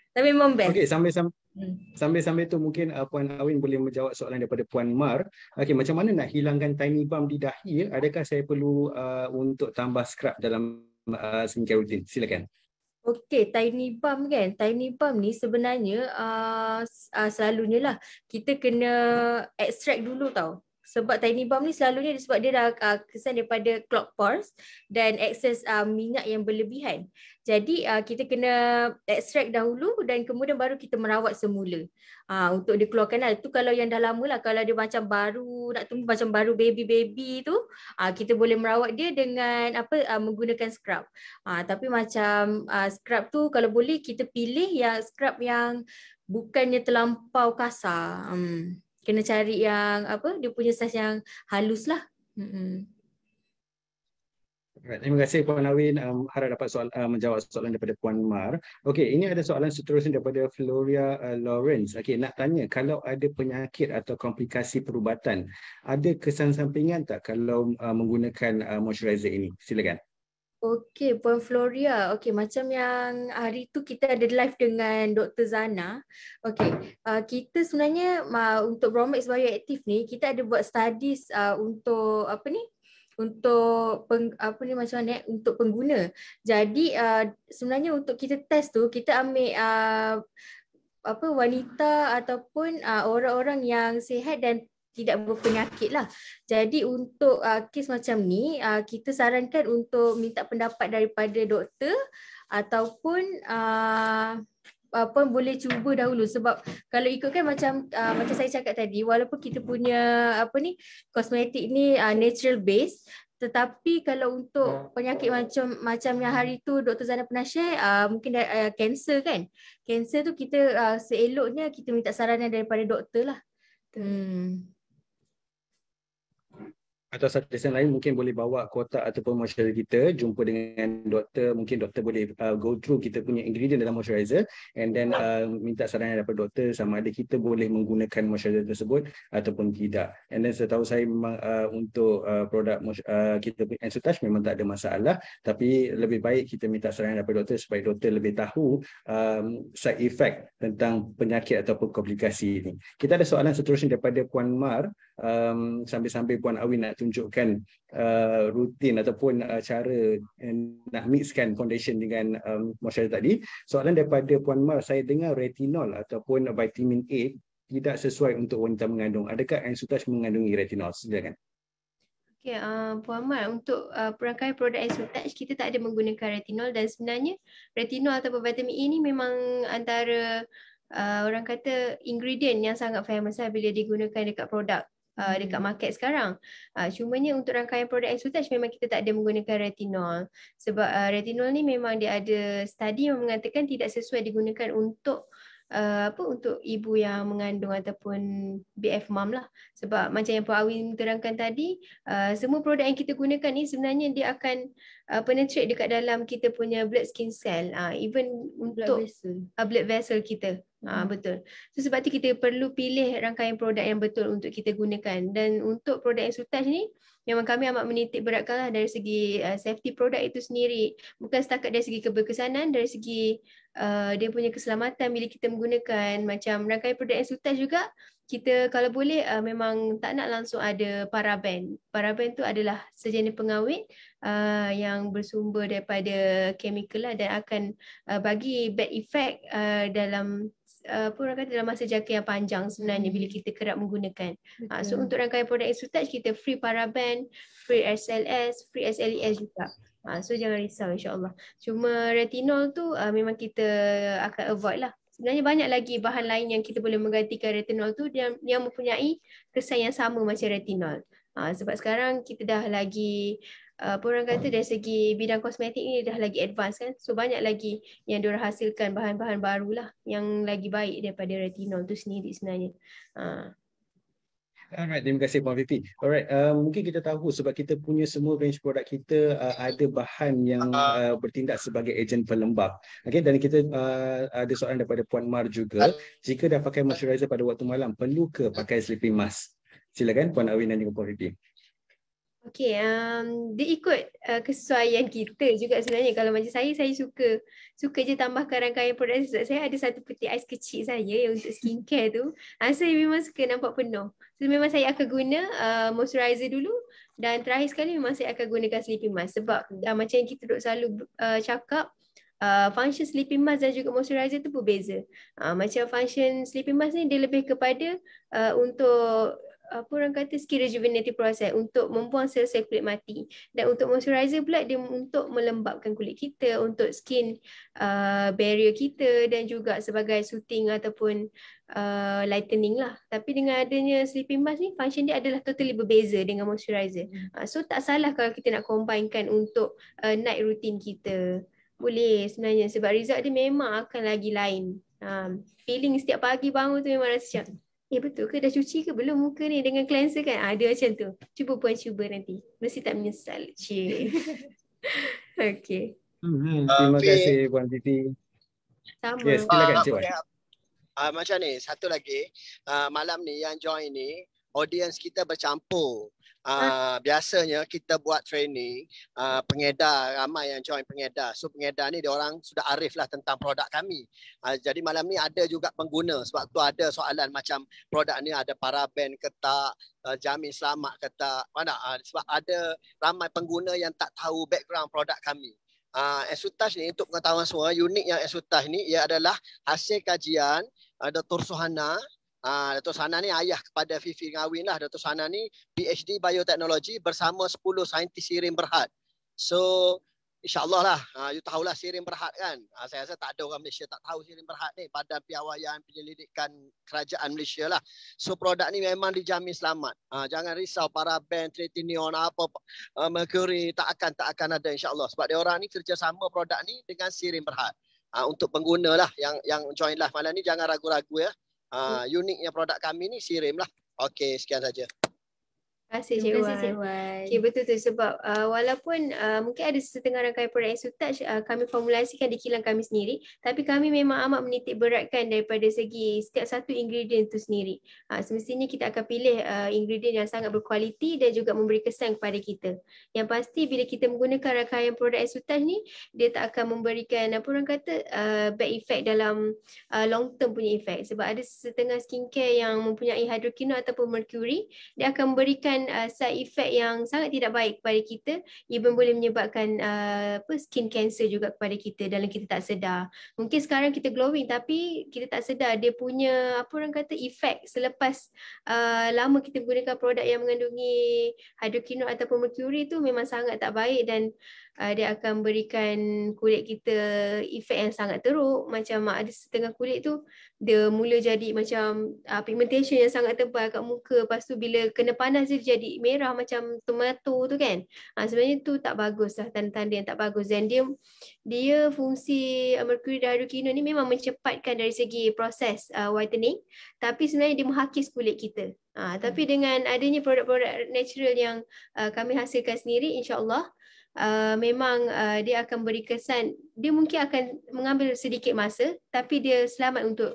Tapi memang best. Okey, sambil tu mungkin Puan Awin boleh menjawab soalan daripada Puan Mar. Okey, macam mana nak hilangkan tiny bump di dahi? Adakah saya perlu untuk tambah scrub dalam skincare routine? Silakan. Okey, tiny bump kan. Tiny bump ni sebenarnya selalunya lah kita kena extract dulu tau. Sebab tiny bump ni selalunya sebab dia dah kesan daripada clogged pores dan excess minyak yang berlebihan. Jadi kita kena extract dahulu dan kemudian baru kita merawat semula. Untuk dikeluarkan lah. Itu kalau yang dah lama lah. Kalau dia macam baru, nak tumbuh macam baru baby tu, kita boleh merawat dia dengan menggunakan scrub. Tapi macam scrub tu kalau boleh kita pilih yang scrub yang bukannya terlampau kasar. Kena cari yang dia punya saiz yang halus lah. Terima kasih Puan Awin. Harap dapat menjawab soalan daripada Puan Mar. Okey, ini ada soalan seterusnya daripada Floria Lawrence. Okey, nak tanya kalau ada penyakit atau komplikasi perubatan, ada kesan sampingan tak kalau menggunakan moisturizer ini? Silakan. Okey, Puan Floria. Okey, macam yang hari tu kita ada live dengan Dr. Zana. Okey, kita sebenarnya untuk Bromex Bioactive ni, kita ada buat studies untuk untuk untuk pengguna. Jadi sebenarnya untuk kita test tu, kita ambil wanita ataupun orang-orang yang sihat dan tidak berpenyakit lah. Jadi untuk kes macam ni, kita sarankan untuk minta pendapat daripada doktor ataupun boleh cuba dahulu. Sebab kalau ikutkan macam saya cakap tadi, walaupun kita punya kosmetik ni natural base, tetapi kalau untuk penyakit macam yang hari tu Dr. Zana pernah share, mungkin kanser kan. Kanser tu kita seeloknya kita minta saranan daripada doktor lah. Atau satu desain lain mungkin boleh bawa kotak ataupun moisturizer kita, jumpa dengan doktor, mungkin doktor boleh go through kita punya ingredient dalam moisturizer and then minta saranan daripada doktor sama ada kita boleh menggunakan moisturizer tersebut ataupun tidak. And then setahu saya memang untuk produk kita Ensutouch memang tak ada masalah, tapi lebih baik kita minta saranan daripada doktor supaya doktor lebih tahu side effect tentang penyakit ataupun komplikasi ini. Kita ada soalan seterusnya daripada Puan Mar. Sambil-sambil Puan Awin nak tunjukkan rutin ataupun cara nak mixkan foundation dengan moisturizer tadi. Soalan daripada Puan Mar, saya dengar retinol ataupun vitamin A tidak sesuai untuk wanita mengandung. Adakah Ensutouch mengandungi retinol? Silakan. Okay, Puan Mar, untuk perangkai produk Ensutouch kita tak ada menggunakan retinol dan sebenarnya retinol ataupun vitamin A ni memang antara orang kata ingredient yang sangat famous lah bila digunakan dekat produk dekat market sekarang. Cumanya untuk rangkaian produk Exotouch memang kita tak ada menggunakan retinol. Sebab retinol ni memang dia ada study yang mengatakan tidak sesuai digunakan untuk untuk ibu yang mengandung ataupun BF mom lah. Sebab macam yang Puan Awin terangkan tadi, semua produk yang kita gunakan ni sebenarnya dia akan penetrate dekat dalam kita punya blood skin cell, even untuk blood vessel kita. Betul. So sebab tu kita perlu pilih rangkaian produk yang betul untuk kita gunakan. Dan untuk produk Exotouch ni memang kami amat menitik beratkan lah dari segi safety produk itu sendiri. Bukan setakat dari segi keberkesanan, dari segi dia punya keselamatan bila kita menggunakan. Macam rangkaian produk Exotouch juga, kita kalau boleh memang tak nak langsung ada paraben. Paraben tu adalah sejenis pengawet yang bersumber daripada chemical lah, dan akan bagi bad effect dalam dalam masa jangka yang panjang sebenarnya bila kita kerap menggunakan. So untuk rangkaian produk Exotouch kita free paraben, free SLS, free SLES juga. So jangan risau insya-Allah. Cuma retinol tu memang kita akan avoid lah. Sebenarnya banyak lagi bahan lain yang kita boleh menggantikan retinol tu yang mempunyai kesan yang sama macam retinol. Sebab sekarang kita dah lagi orang kata dari segi bidang kosmetik ni dah lagi advance kan. So banyak lagi yang diorang hasilkan bahan-bahan barulah yang lagi baik daripada retinol tu sendiri sebenarnya. Alright, terima kasih Puan Fifi. Alright, mungkin kita tahu sebab kita punya semua range produk kita ada bahan yang bertindak sebagai ejen pelembab. Okay, dan kita ada soalan daripada Puan Mar juga. Jika dah pakai moisturizer pada waktu malam, perlu ke pakai sleeping mask? Silakan Puan Awin dan juga Puan Fifi. Okey, dia ikut kesesuaian kita juga sebenarnya. Kalau macam saya suka je tambahkan rangkaian produk. Saya ada satu peti ais kecil saya yang untuk skincare tu. Saya memang suka nampak penuh. So memang saya akan guna moisturizer dulu, dan terakhir sekali memang saya akan gunakan sleeping mask. Sebab macam yang kita duk selalu cakap, function sleeping mask dan juga moisturizer tu berbeza. Macam function sleeping mask ni dia lebih kepada untuk orang kata skin rejuvenative process, untuk membuang sel-sel kulit mati. Dan untuk moisturizer pula dia untuk melembabkan kulit kita, untuk skin barrier kita, dan juga sebagai soothing ataupun lightening lah. Tapi dengan adanya sleeping mask ni, function dia adalah totally berbeza dengan moisturizer. So tak salah kalau kita nak combinekan untuk night routine kita. Boleh sebenarnya, sebab result dia memang akan lagi lain. Feeling setiap pagi bangun tu memang rasa macam, betul ke dah cuci ke belum muka ni dengan cleanser kan? Dia macam tu. Cuba nanti. Mesti tak menyesal. Cik. Okay. Terima kasih Puan Fifi. Sama. Yes, silakan Cik Wan. Macam ni, satu lagi. Malam ni yang join ni, audience kita bercampur. Biasanya kita buat training, pengedar, ramai yang join pengedar. So pengedar ni diorang sudah arif lah tentang produk kami. Jadi malam ni ada juga pengguna. Sebab tu ada soalan macam produk ni ada paraben ke tak, jamin selamat ke tak. Sebab ada ramai pengguna yang tak tahu background produk kami. Exotouch ni untuk pengetahuan semua, unik yang Exotouch ni ia adalah hasil kajian Dr. Suhana. Datuk Sana ni ayah kepada Fifi dengan Awin lah. Datuk Sana ni PhD Bioteknologi bersama 10 saintis Sirim Berhad. So insyaAllah lah, you tahulah Sirim Berhad kan. Saya rasa tak ada orang Malaysia tak tahu Sirim Berhad ni. Badan Piawaian Penyelidikan Kerajaan Malaysia lah. So produk ni memang dijamin selamat. Jangan risau paraben, tretinion, apa mercury, tak akan ada insyaAllah. Sebab dia orang ni kerjasama produk ni dengan Sirim Berhad. Untuk pengguna lah yang join live malam ni, jangan ragu-ragu ya. Uniknya produk kami ni Sirim lah. Okey, sekian saja. Terima kasih Cik Wan. Okay, betul tu, sebab walaupun mungkin ada setengah rangkaian produk Exotouch kami formulasikan di kilang kami sendiri, tapi kami memang amat menitik beratkan daripada segi setiap satu ingredient tu sendiri. Semestinya kita akan pilih ingredient yang sangat berkualiti dan juga memberi kesan kepada kita. Yang pasti bila kita menggunakan rangkaian produk Exotouch ni, dia tak akan memberikan apa orang kata bad effect dalam long term punya effect. Sebab ada setengah skincare yang mempunyai hydroquinone ataupun mercury, dia akan memberikan memberikan side effect yang sangat tidak baik kepada kita, even boleh menyebabkan skin cancer juga kepada kita dalam kita tak sedar. Mungkin sekarang kita glowing tapi kita tak sedar dia punya apa orang kata efek selepas lama kita menggunakan produk yang mengandungi hydroquinone ataupun mercury tu memang sangat tak baik, dan dia akan berikan kulit kita efek yang sangat teruk. Macam ada setengah kulit tu dia mula jadi macam pigmentation yang sangat tebal kat muka, lepas tu bila kena panas dia jadi merah macam tomato tu kan. Sebenarnya tu tak bagus lah, tanda-tanda yang tak bagus, dan dia fungsi mercury dan hydroquinone ni memang mencepatkan dari segi proses whitening, tapi sebenarnya dia menghakis kulit kita. Tapi dengan adanya produk-produk natural yang kami hasilkan sendiri, insya-Allah memang dia akan beri kesan, dia mungkin akan mengambil sedikit masa tapi dia selamat untuk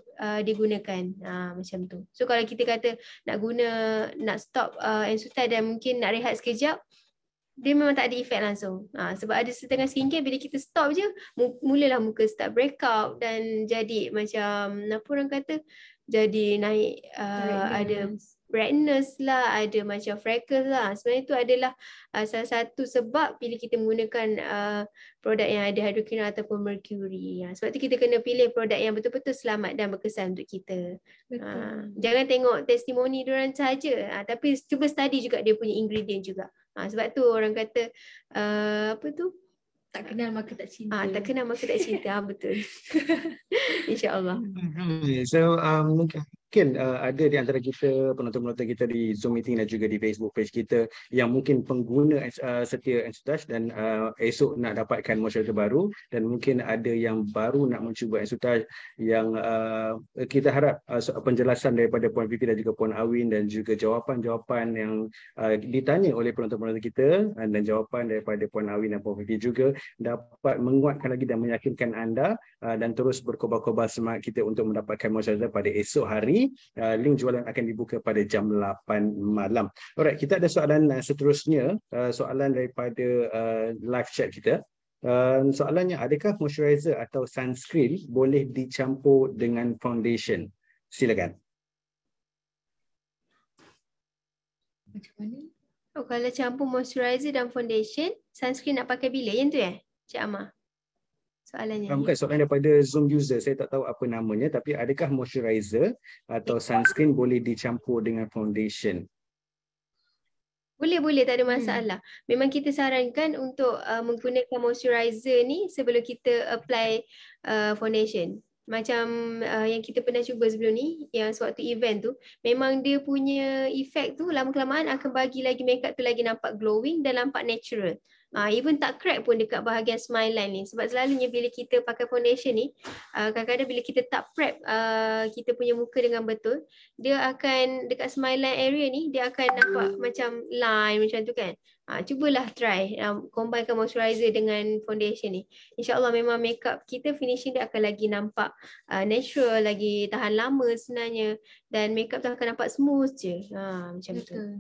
digunakan, macam tu. So kalau kita kata nak stop Ensuite dan mungkin nak rehat sekejap, dia memang tak ada efek langsung. Sebab ada setengah skincare bila kita stop je, mulalah muka start breakout dan jadi macam apa orang kata, jadi naik ada brightness lah, ada macam freckles lah. Sebenarnya itu adalah salah satu sebab bila kita menggunakan produk yang ada hydroquinone ataupun mercury. Sebab tu kita kena pilih produk yang betul-betul selamat dan berkesan untuk kita. Jangan tengok testimoni diorang saja, tapi cuba study juga dia punya ingredient juga. Sebab tu orang kata apa tu? Tak kenal maka tak cinta. Tak kenal maka tak cinta. Betul. InsyaAllah. So mungkin ada di antara kita, penonton-penonton kita di Zoom meeting dan juga di Facebook page kita yang mungkin pengguna setia Ensutouch dan esok nak dapatkan moisturizer baru, dan mungkin ada yang baru nak mencuba Ensutouch yang kita harap penjelasan daripada Puan Fifi dan juga Puan Awin dan juga jawapan-jawapan yang ditanya oleh penonton-penonton kita dan jawapan daripada Puan Awin dan Puan Fifi juga dapat menguatkan lagi dan meyakinkan anda dan terus berkobar-kobar semangat kita untuk mendapatkan moisturizer pada esok hari. Link jualan akan dibuka pada jam 8 malam. Alright, kita ada soalan seterusnya, soalan daripada live chat kita. Soalannya, adakah moisturizer atau sunscreen boleh dicampur dengan foundation? Silakan. Macam mana? Kalau campur moisturizer dan foundation, sunscreen nak pakai bila? Yang tu Cik Amar? Soalannya. Bukan, soalan daripada Zoom user. Saya tak tahu apa namanya, tapi adakah moisturizer atau sunscreen boleh dicampur dengan foundation? Boleh, tak ada masalah. Memang kita sarankan untuk menggunakan moisturizer ni sebelum kita apply foundation. Macam yang kita pernah cuba sebelum ni, yang sewaktu event tu, memang dia punya efek tu lama-kelamaan akan bagi lagi makeup tu lagi nampak glowing dan nampak natural. Even tak crack pun dekat bahagian smile line ni. Sebab selalunya bila kita pakai foundation ni, kadang-kadang bila kita tak prep kita punya muka dengan betul, dia akan dekat smile line area ni, dia akan nampak macam line macam tu kan. Cubalah try combinekan moisturizer dengan foundation ni. InsyaAllah memang makeup kita finishing dia akan lagi nampak natural, lagi tahan lama sebenarnya, dan makeup tu akan nampak smooth je. Macam tu.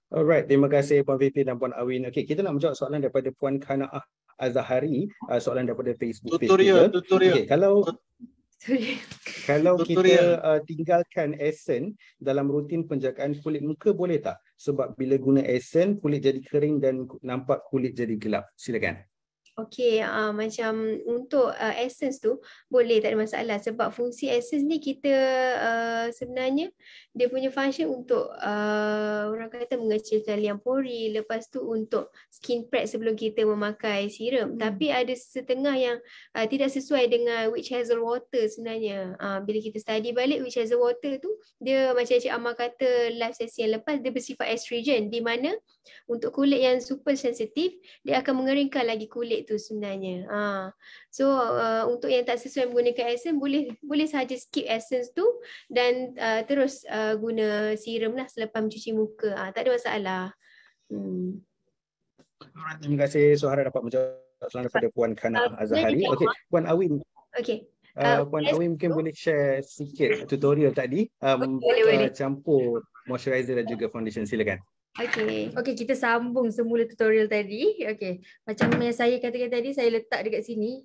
Alright, terima kasih Puan Fifi dan Puan Awin. Okey, kita nak menjawab soalan daripada Puan Kanaah Azahari, soalan daripada Facebook. Tutorial. Okay, kalau kita tinggalkan Essence dalam rutin penjagaan kulit muka, boleh tak? Sebab bila guna Essence, kulit jadi kering dan nampak kulit jadi gelap. Silakan. Okey, macam untuk essence tu boleh, tak ada masalah, sebab fungsi essence ni kita sebenarnya dia punya function untuk orang kata mengecilkan liang pori, lepas tu untuk skin prep sebelum kita memakai serum. Tapi ada setengah yang tidak sesuai dengan witch hazel water sebenarnya. Bila kita study balik, witch hazel water tu dia macam Cik Amar kata live sesi yang lepas, dia bersifat astringent, di mana untuk kulit yang super sensitif dia akan mengeringkan lagi kulit tu sebenarnya. So untuk yang tak sesuai menggunakan essence, boleh sahaja skip essence tu dan terus guna serum lah selepas mencuci muka. Tak ada masalah. Terima kasih. So harap dapat menjawab soalan daripada Puan Kanaah Azahari. Okey, Puan Awin. Okey. Puan Awin mungkin boleh share sikit tutorial tadi campur moisturizer dan juga foundation. Silakan. Okey, kita sambung semula tutorial tadi. Okey, macam yang saya katakan tadi, saya letak dekat sini.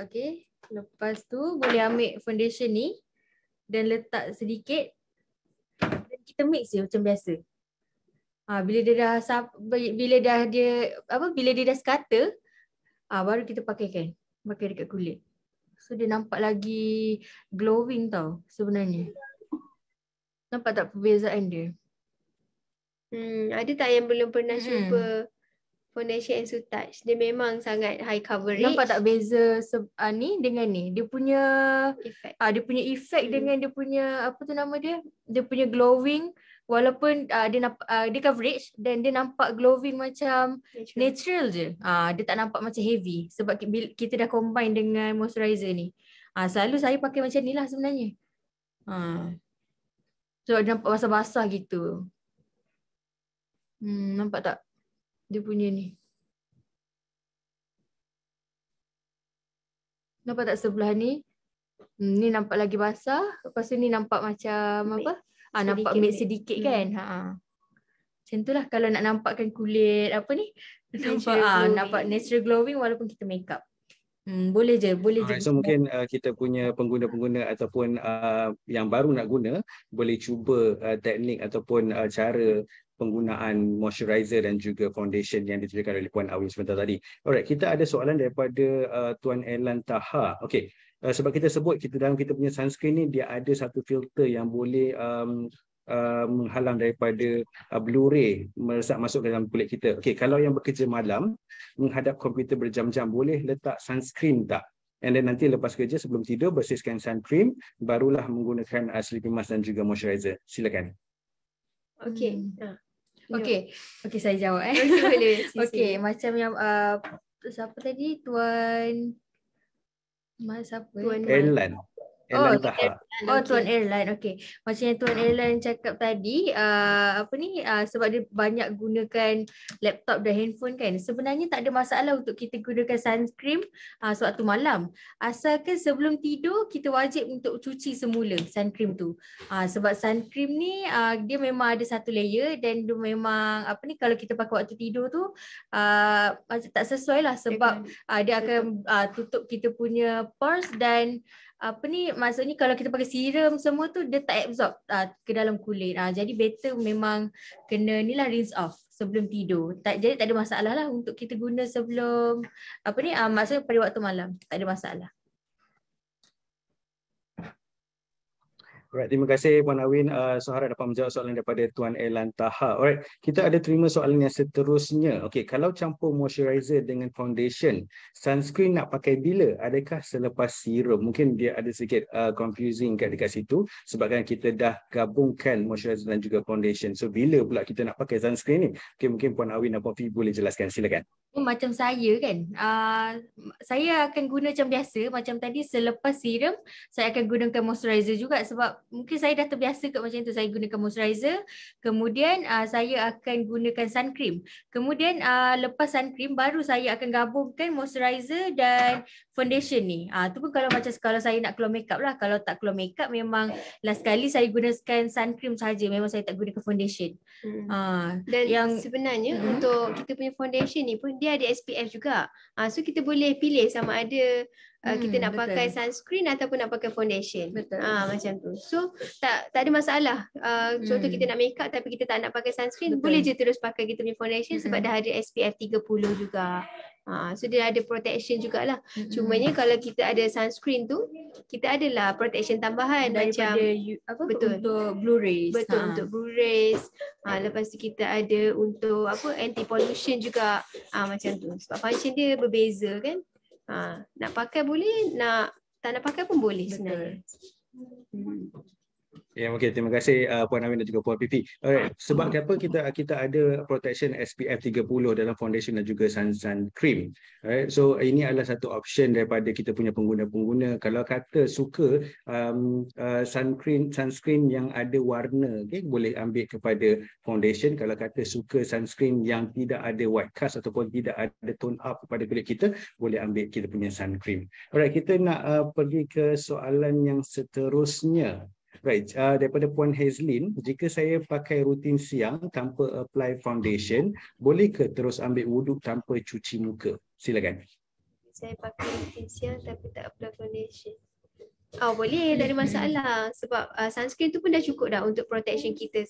Okey, lepas tu boleh ambil foundation ni dan letak sedikit. Dan kita kita mix je macam biasa. Bila dia dah sekata, baru kita pakai dekat kulit. So dia nampak lagi glowing tau sebenarnya. Nampak tak perbezaan dia? Ada tak yang belum pernah cuba foundation Ensu-Touch? Dia memang sangat high coverage. Nampak tak beza ni dengan ni? Dia punya effect. Dia punya effect dengan dia punya apa tu nama dia? Dia punya glowing, walaupun dia coverage dan dia nampak glowing macam natural je. Dia tak nampak macam heavy sebab kita dah combine dengan moisturizer ni. Selalu saya pakai macam ni lah sebenarnya. So dia nampak basah-basah gitu. Nampak tak? Dia punya ni. Nampak tak sebelah ni? Ni nampak lagi basah. Lepas tu ni nampak macam apa? Nampak mix sedikit kan? Macam tu lah kalau nak nampakkan kulit apa ni? Nampak natural glowing walaupun kita make up. Boleh je. So mungkin kita punya pengguna-pengguna ataupun yang baru nak guna boleh cuba teknik ataupun cara penggunaan moisturizer dan juga foundation yang disediakan oleh Puan Awin sebentar tadi. Alright, kita ada soalan daripada Tuan Elan Taha. Okey, sebab kita sebut dalam kita punya sunscreen ni dia ada satu filter yang boleh menghalang daripada blue ray meresap masuk dalam kulit kita. Okey, kalau yang bekerja malam menghadap komputer berjam-jam, boleh letak sunscreen tak? And then nanti lepas kerja sebelum tidur bersihkan sun cream, barulah menggunakan sleeping mask dan juga moisturizer. Silakan. Okey, saya jawab Boleh. Okey, macam yang siapa tadi? Tuan Erlan. Tuan Erlan. Okey. Macam yang Tuan Erlan cakap tadi, sebab dia banyak gunakan laptop dan handphone kan. Sebenarnya tak ada masalah untuk kita gunakan sunscreen sewaktu malam. Asalkan sebelum tidur kita wajib untuk cuci semula sunscreen tu. Sebab sunscreen ni dia memang ada satu layer dan dia memang kalau kita pakai waktu tidur tu macam tak sesuai lah sebab dia akan tutup kita punya pores dan maksudnya kalau kita pakai serum semua tu dia tak absorb ke dalam kulit. Jadi better memang kena rinse off sebelum tidur. Jadi tak ada masalah lah untuk kita guna sebelum maksudnya pada waktu malam. Tak ada masalah. Alright, terima kasih Puan Awin. So harap dapat menjawab soalan daripada Tuan Elan Taha. Alright, kita ada terima soalan yang seterusnya. Okey, kalau campur moisturizer dengan foundation, sunscreen nak pakai bila? Adakah selepas serum? Mungkin dia ada sedikit confusing dekat situ sebabkan kita dah gabungkan moisturizer dan juga foundation. So bila pula kita nak pakai sunscreen ni? Okay, mungkin Puan Awin dan Puan Fi boleh jelaskan. Silakan. Macam saya kan, saya akan guna macam biasa. Macam tadi selepas serum, saya akan gunakan moisturizer juga sebab mungkin saya dah terbiasa kat macam tu. Saya gunakan moisturizer, kemudian saya akan gunakan sun cream. Kemudian lepas sun cream, baru saya akan gabungkan moisturizer dan foundation ni. Tu pun kalau saya nak keluar makeup lah. Kalau tak keluar makeup, memang last kali saya gunakan sun cream saja. Memang saya tak gunakan foundation. Dan yang sebenarnya untuk kita punya foundation ni pun dia ada SPF juga. So kita boleh pilih sama ada kita nak pakai sunscreen ataupun nak pakai foundation. Macam tu. So tak ada masalah. Contoh kita nak make up tapi kita tak nak pakai sunscreen, boleh je terus pakai kita punya foundation sebab dah ada SPF 30 juga. So dia ada protection jugalah. Cumanya kalau kita ada sunscreen tu, kita adalah protection tambahan daripada untuk blue rays. Betul, untuk blue rays. Lepas tu kita ada untuk anti pollution juga. Macam tu. Sebab function dia berbeza kan. Nak pakai boleh, tak nak pakai pun boleh sebenarnya. Okay, terima kasih Puan Awin dan juga Puan Fifi. Alright, sebab apa kita ada protection SPF 30 dalam foundation dan juga sun cream. Alright, so ini adalah satu option daripada kita punya pengguna-pengguna. Kalau kata suka sunscreen yang ada warna, okay, boleh ambil kepada foundation. Kalau kata suka sunscreen yang tidak ada white cast ataupun tidak ada tone up kepada kulit kita, boleh ambil kita punya sun cream. Alright, kita nak pergi ke soalan yang seterusnya. Right, daripada Puan Hazlin, jika saya pakai rutin siang tanpa apply foundation, boleh ke terus ambil wuduk tanpa cuci muka? Silakan. Saya pakai rutin siang tapi tak apply foundation. Boleh, tak ada masalah. Sebab sunscreen tu pun dah cukup dah untuk protection kita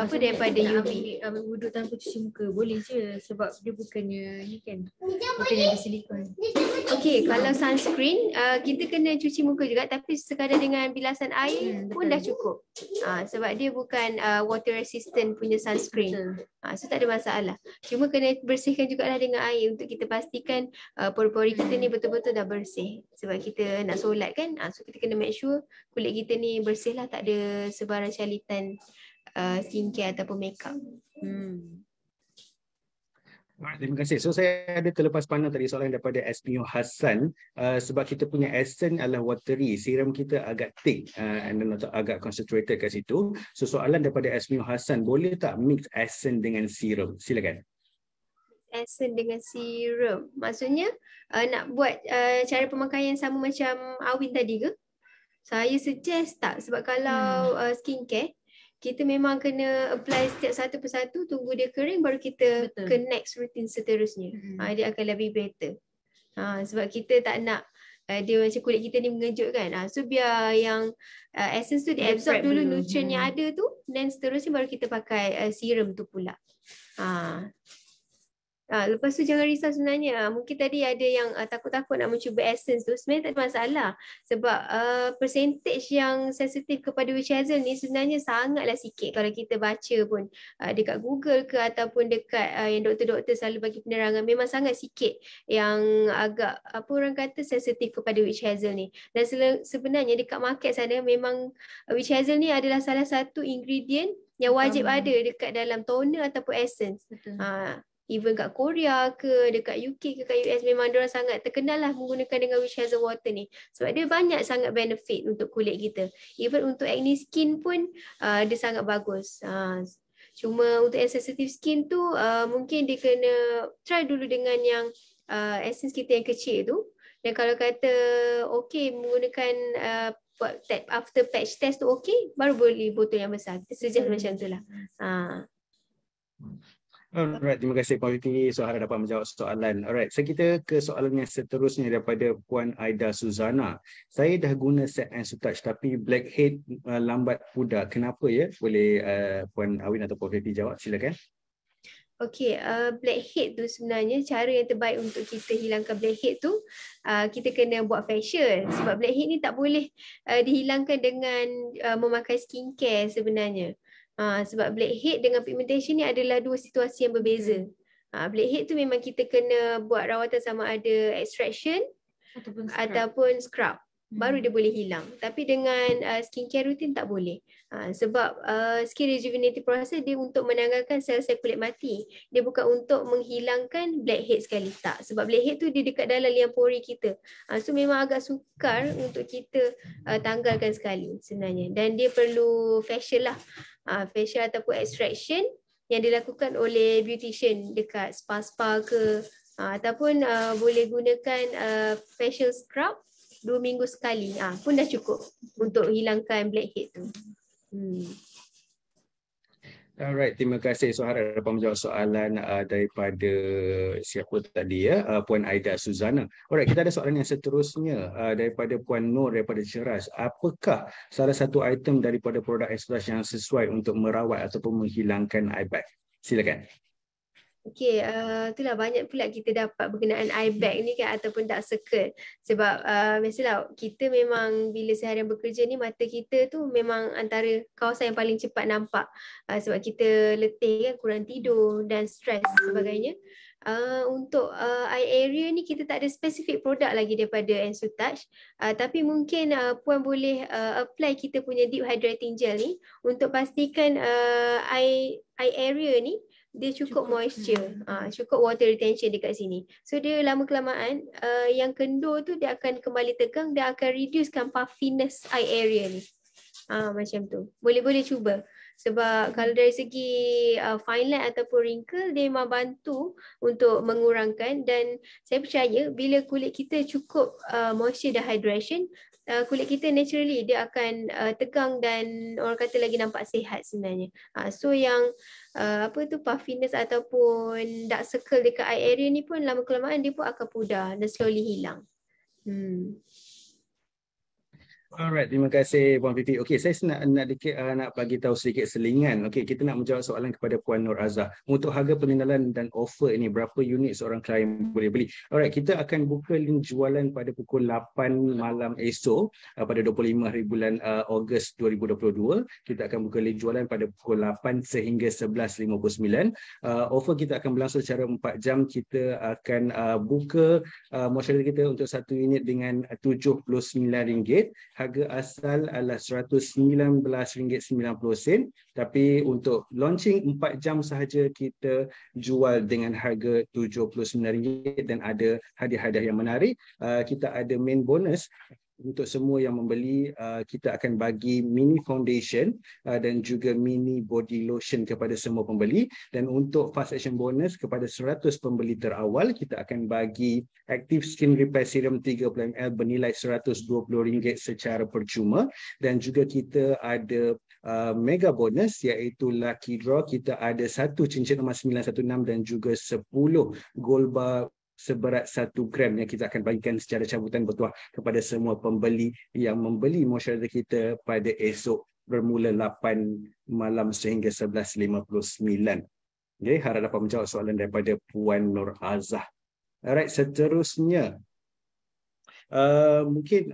daripada UV. Ambil wuduk tanpa cuci muka boleh je sebab dia bukannya ni kan, bukannya ada silikon. Okey, kalau sunscreen kita kena cuci muka juga, tapi sekadar dengan bilasan air pun dah cukup. Sebab dia bukan water resistant punya sunscreen. So tak ada masalah. Cuma kena bersihkan jugalah dengan air untuk kita pastikan pori-pori kita ni betul-betul dah bersih. Sebab kita nak solat kan, so kita kena make sure kulit kita ni bersih lah, tak ada sebarang calitan skincare ataupun makeup. Terima kasih. So saya ada terlepas pandang tadi soalan daripada Asmio Hassan, sebab kita punya essence adalah watery, serum kita agak thick and then agak concentrated kat situ. So soalan daripada Asmio Hassan, boleh tak mix essence dengan serum? Silakan. Essence dengan serum, maksudnya nak buat cara pemakaian sama macam Awin tadi ke? Saya suggest tak, sebab kalau skincare kita memang kena apply setiap satu persatu, tunggu dia kering baru kita ke next routine seterusnya. Dia akan lebih better. Sebab kita tak nak dia macam kulit kita ni mengejut kan. So biar yang essence tu diabsorb dulu nutrient yang ada tu, dan seterusnya baru kita pakai serum tu pula. Lepas tu jangan risau sebenarnya. Mungkin tadi ada yang takut-takut nak mencuba essence tu. Sebenarnya tak ada masalah. Sebab percentage yang sensitif kepada witch hazel ni sebenarnya sangatlah sikit. Kalau kita baca pun dekat Google ke ataupun dekat yang doktor-doktor selalu bagi penerangan, memang sangat sikit yang agak orang kata sensitif kepada witch hazel ni. Dan sebenarnya dekat market sana memang witch hazel ni adalah salah satu ingredient yang wajib ada dekat dalam toner ataupun essence. Even kat Korea ke, dekat UK ke, kat US, memang diorang sangat terkenal lah menggunakan dengan witch hazel water ni. Sebab dia banyak sangat benefit untuk kulit kita. Even untuk acne skin pun dia sangat bagus. Cuma untuk yang sensitive skin tu mungkin dia kena try dulu dengan yang essence kita yang kecil tu. Dan kalau kata okey menggunakan after patch test tu okey, baru boleh botol yang besar. Kita suggest macam tu lah. Alright, terima kasih Puan Vicky. So harap dapat menjawab soalan. Alright, so kita ke soalan yang seterusnya daripada Puan Aida Suzana. Saya dah guna set Ensu-Touch tapi blackhead lambat pudar. Kenapa ya? Boleh Puan Awin atau Puan Vicky jawab? Silakan. Okey, blackhead tu sebenarnya cara yang terbaik untuk kita hilangkan blackhead tu kita kena buat facial. Sebab blackhead ni tak boleh dihilangkan dengan memakai skincare sebenarnya. Sebab blackhead dengan pigmentation ni adalah dua situasi yang berbeza. Blackhead tu memang kita kena buat rawatan sama ada extraction ataupun scrub. Baru dia boleh hilang. Tapi dengan skincare routine tak boleh. Sebab skin rejuvenative process dia untuk menanggalkan sel-sel kulit mati. Dia bukan untuk menghilangkan blackhead sekali. Tak. Sebab blackhead tu dia dekat dalam liang pori kita. So memang agak sukar untuk kita tanggalkan sekali sebenarnya. Dan dia perlu facial lah. Facial ataupun extraction yang dilakukan oleh beautician dekat spa-spa ke. Ataupun boleh gunakan facial scrub 2 minggu sekali pun dah cukup untuk hilangkan blackhead tu. Alright, terima kasih. So harap dapat menjawab soalan daripada siapa tadi ya, Puan Aida Suzana. Alright, kita ada soalan yang seterusnya daripada Puan Nur daripada Ceras. Apakah salah satu item daripada produk Ensu-Touch yang sesuai untuk merawat ataupun menghilangkan eye bag? Silakan. Okey, itulah banyak pula kita dapat berkenaan eye bag ni kan ataupun dark circle. Sebab biasalah kita memang bila seharian bekerja ni mata kita tu memang antara kawasan yang paling cepat nampak. Sebab kita letih kan, kurang tidur dan stres sebagainya. Untuk eye area ni kita tak ada spesifik produk lagi daripada Ensu-Touch. Tapi mungkin Puan boleh apply kita punya deep hydrating gel ni untuk pastikan eye area ni dia cukup moisture, cukup water retention dekat sini. So dia lama-kelamaan yang kendur tu dia akan kembali tegang dan akan reducekan puffiness eye area ni. Macam tu. Boleh cuba. Sebab kalau dari segi fine line ataupun wrinkle dia memang bantu untuk mengurangkan, dan saya percaya bila kulit kita cukup moisture dan hydration, kulit kita naturally dia akan tegang dan orang kata lagi nampak sihat sebenarnya. So yang puffiness ataupun dark circle dekat eye area ni pun lama-kelamaan dia pun akan pudar dan slowly hilang. Alright, terima kasih Puan Fifi. Okey, saya nak bagi tahu sedikit selingan. Okey, kita nak menjawab soalan kepada Puan Nur Azah. Untuk harga pengenalan dan offer ini, berapa unit seorang klien boleh beli? Alright, kita akan buka link jualan pada pukul 8 malam esok pada 25 bulan Ogos 2022. Kita akan buka link jualan pada pukul 8 sehingga 11.59. Offer kita akan berlangsung secara 4 jam. Kita akan buka moisturizer kita untuk satu unit dengan RM79. Harga asal adalah RM119.90, tapi untuk launching 4 jam sahaja kita jual dengan harga RM79 dan ada hadiah-hadiah yang menarik. Kita ada main bonus. Untuk semua yang membeli, kita akan bagi mini foundation dan juga mini body lotion kepada semua pembeli. Dan untuk fast action bonus kepada 100 pembeli terawal, kita akan bagi Active Skin Repair Serum 30ml bernilai RM120 secara percuma. Dan juga kita ada mega bonus iaitu lucky draw. Kita ada 1 cincin emas 916 dan juga 10 gold bar seberat 1 gram yang kita akan bagikan secara cabutan bertuah kepada semua pembeli yang membeli moisturizer kita pada esok bermula 8 malam sehingga 11.59. Okay, harap dapat menjawab soalan daripada Puan Nur Azah. Alright, seterusnya mungkin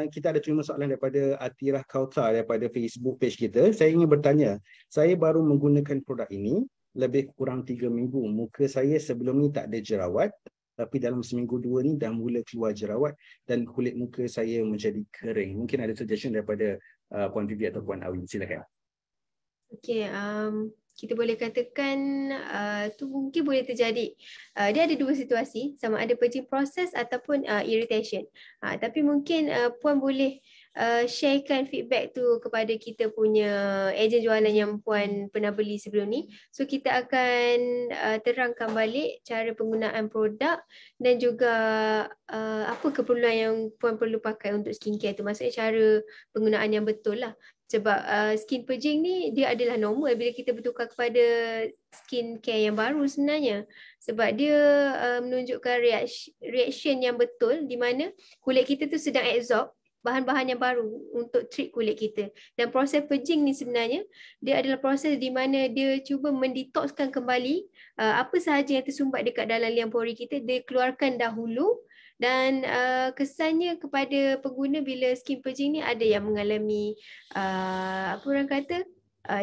kita ada terima soalan daripada Atirah Kautar daripada Facebook page kita. Saya ingin bertanya, saya baru menggunakan produk ini lebih kurang 3 minggu. Muka saya sebelum ni tak ada jerawat, tapi dalam seminggu 2 ni dah mula keluar jerawat dan kulit muka saya menjadi kering. Mungkin ada suggestion daripada Puan Vivi atau Puan Awi. Silakan. Okey, kita boleh katakan tu mungkin boleh terjadi. Dia ada 2 situasi, sama ada purging process ataupun irritation. Tapi mungkin Puan boleh sharekan feedback tu kepada kita punya ejen jualan yang Puan pernah beli sebelum ni. So kita akan terangkan balik cara penggunaan produk dan juga apa keperluan yang Puan perlu pakai untuk skincare tu. Maksudnya cara penggunaan yang betul lah. Sebab skin purging ni dia adalah normal bila kita bertukar kepada skincare yang baru sebenarnya. Sebab dia menunjukkan reaction yang betul di mana kulit kita tu sedang absorb bahan-bahan yang baru untuk treat kulit kita. Dan proses purging ni sebenarnya dia adalah proses di mana dia cuba mendetoxkan kembali apa sahaja yang tersumbat dekat dalam liang pori kita, dia keluarkan dahulu. Dan kesannya kepada pengguna bila skin purging ni ada yang mengalami apa orang kata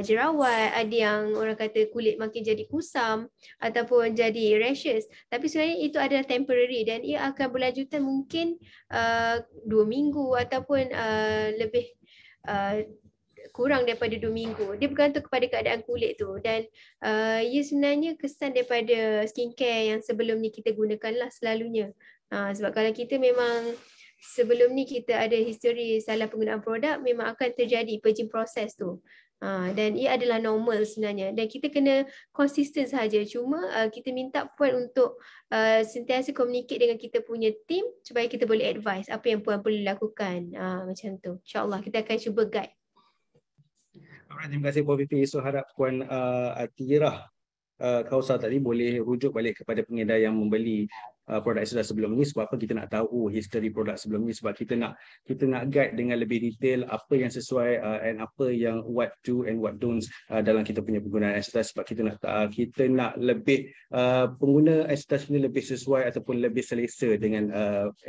jerawat, ada yang orang kata kulit makin jadi kusam ataupun jadi rashes. Tapi sebenarnya itu adalah temporary dan ia akan berlanjutan mungkin 2 minggu ataupun lebih kurang daripada 2 minggu. Dia bergantung kepada keadaan kulit tu. Dan ia sebenarnya kesan daripada skincare yang sebelum ni kita gunakanlah selalunya. Sebab kalau kita memang sebelum ni kita ada history salah penggunaan produk, memang akan terjadi purging process tu. Dan ia adalah normal sebenarnya dan kita kena konsisten sahaja. Cuma kita minta Puan untuk sentiasa communicate dengan kita punya team supaya kita boleh advise apa yang Puan perlu lakukan. Macam tu. InsyaAllah kita akan cuba guide. Alright, terima kasih Puan Fifi. So harap Puan Atirah Kausar tadi boleh rujuk balik kepada pengedar yang membeli produk sudah sebelum ini. Sebab apa kita nak tahu history produk sebelum ini, sebab kita nak guide dengan lebih detail apa yang sesuai and apa yang what do and what don'ts dalam kita punya penggunaan Aestas. Sebab kita nak lebih pengguna Aestas ini lebih sesuai ataupun lebih selesa dengan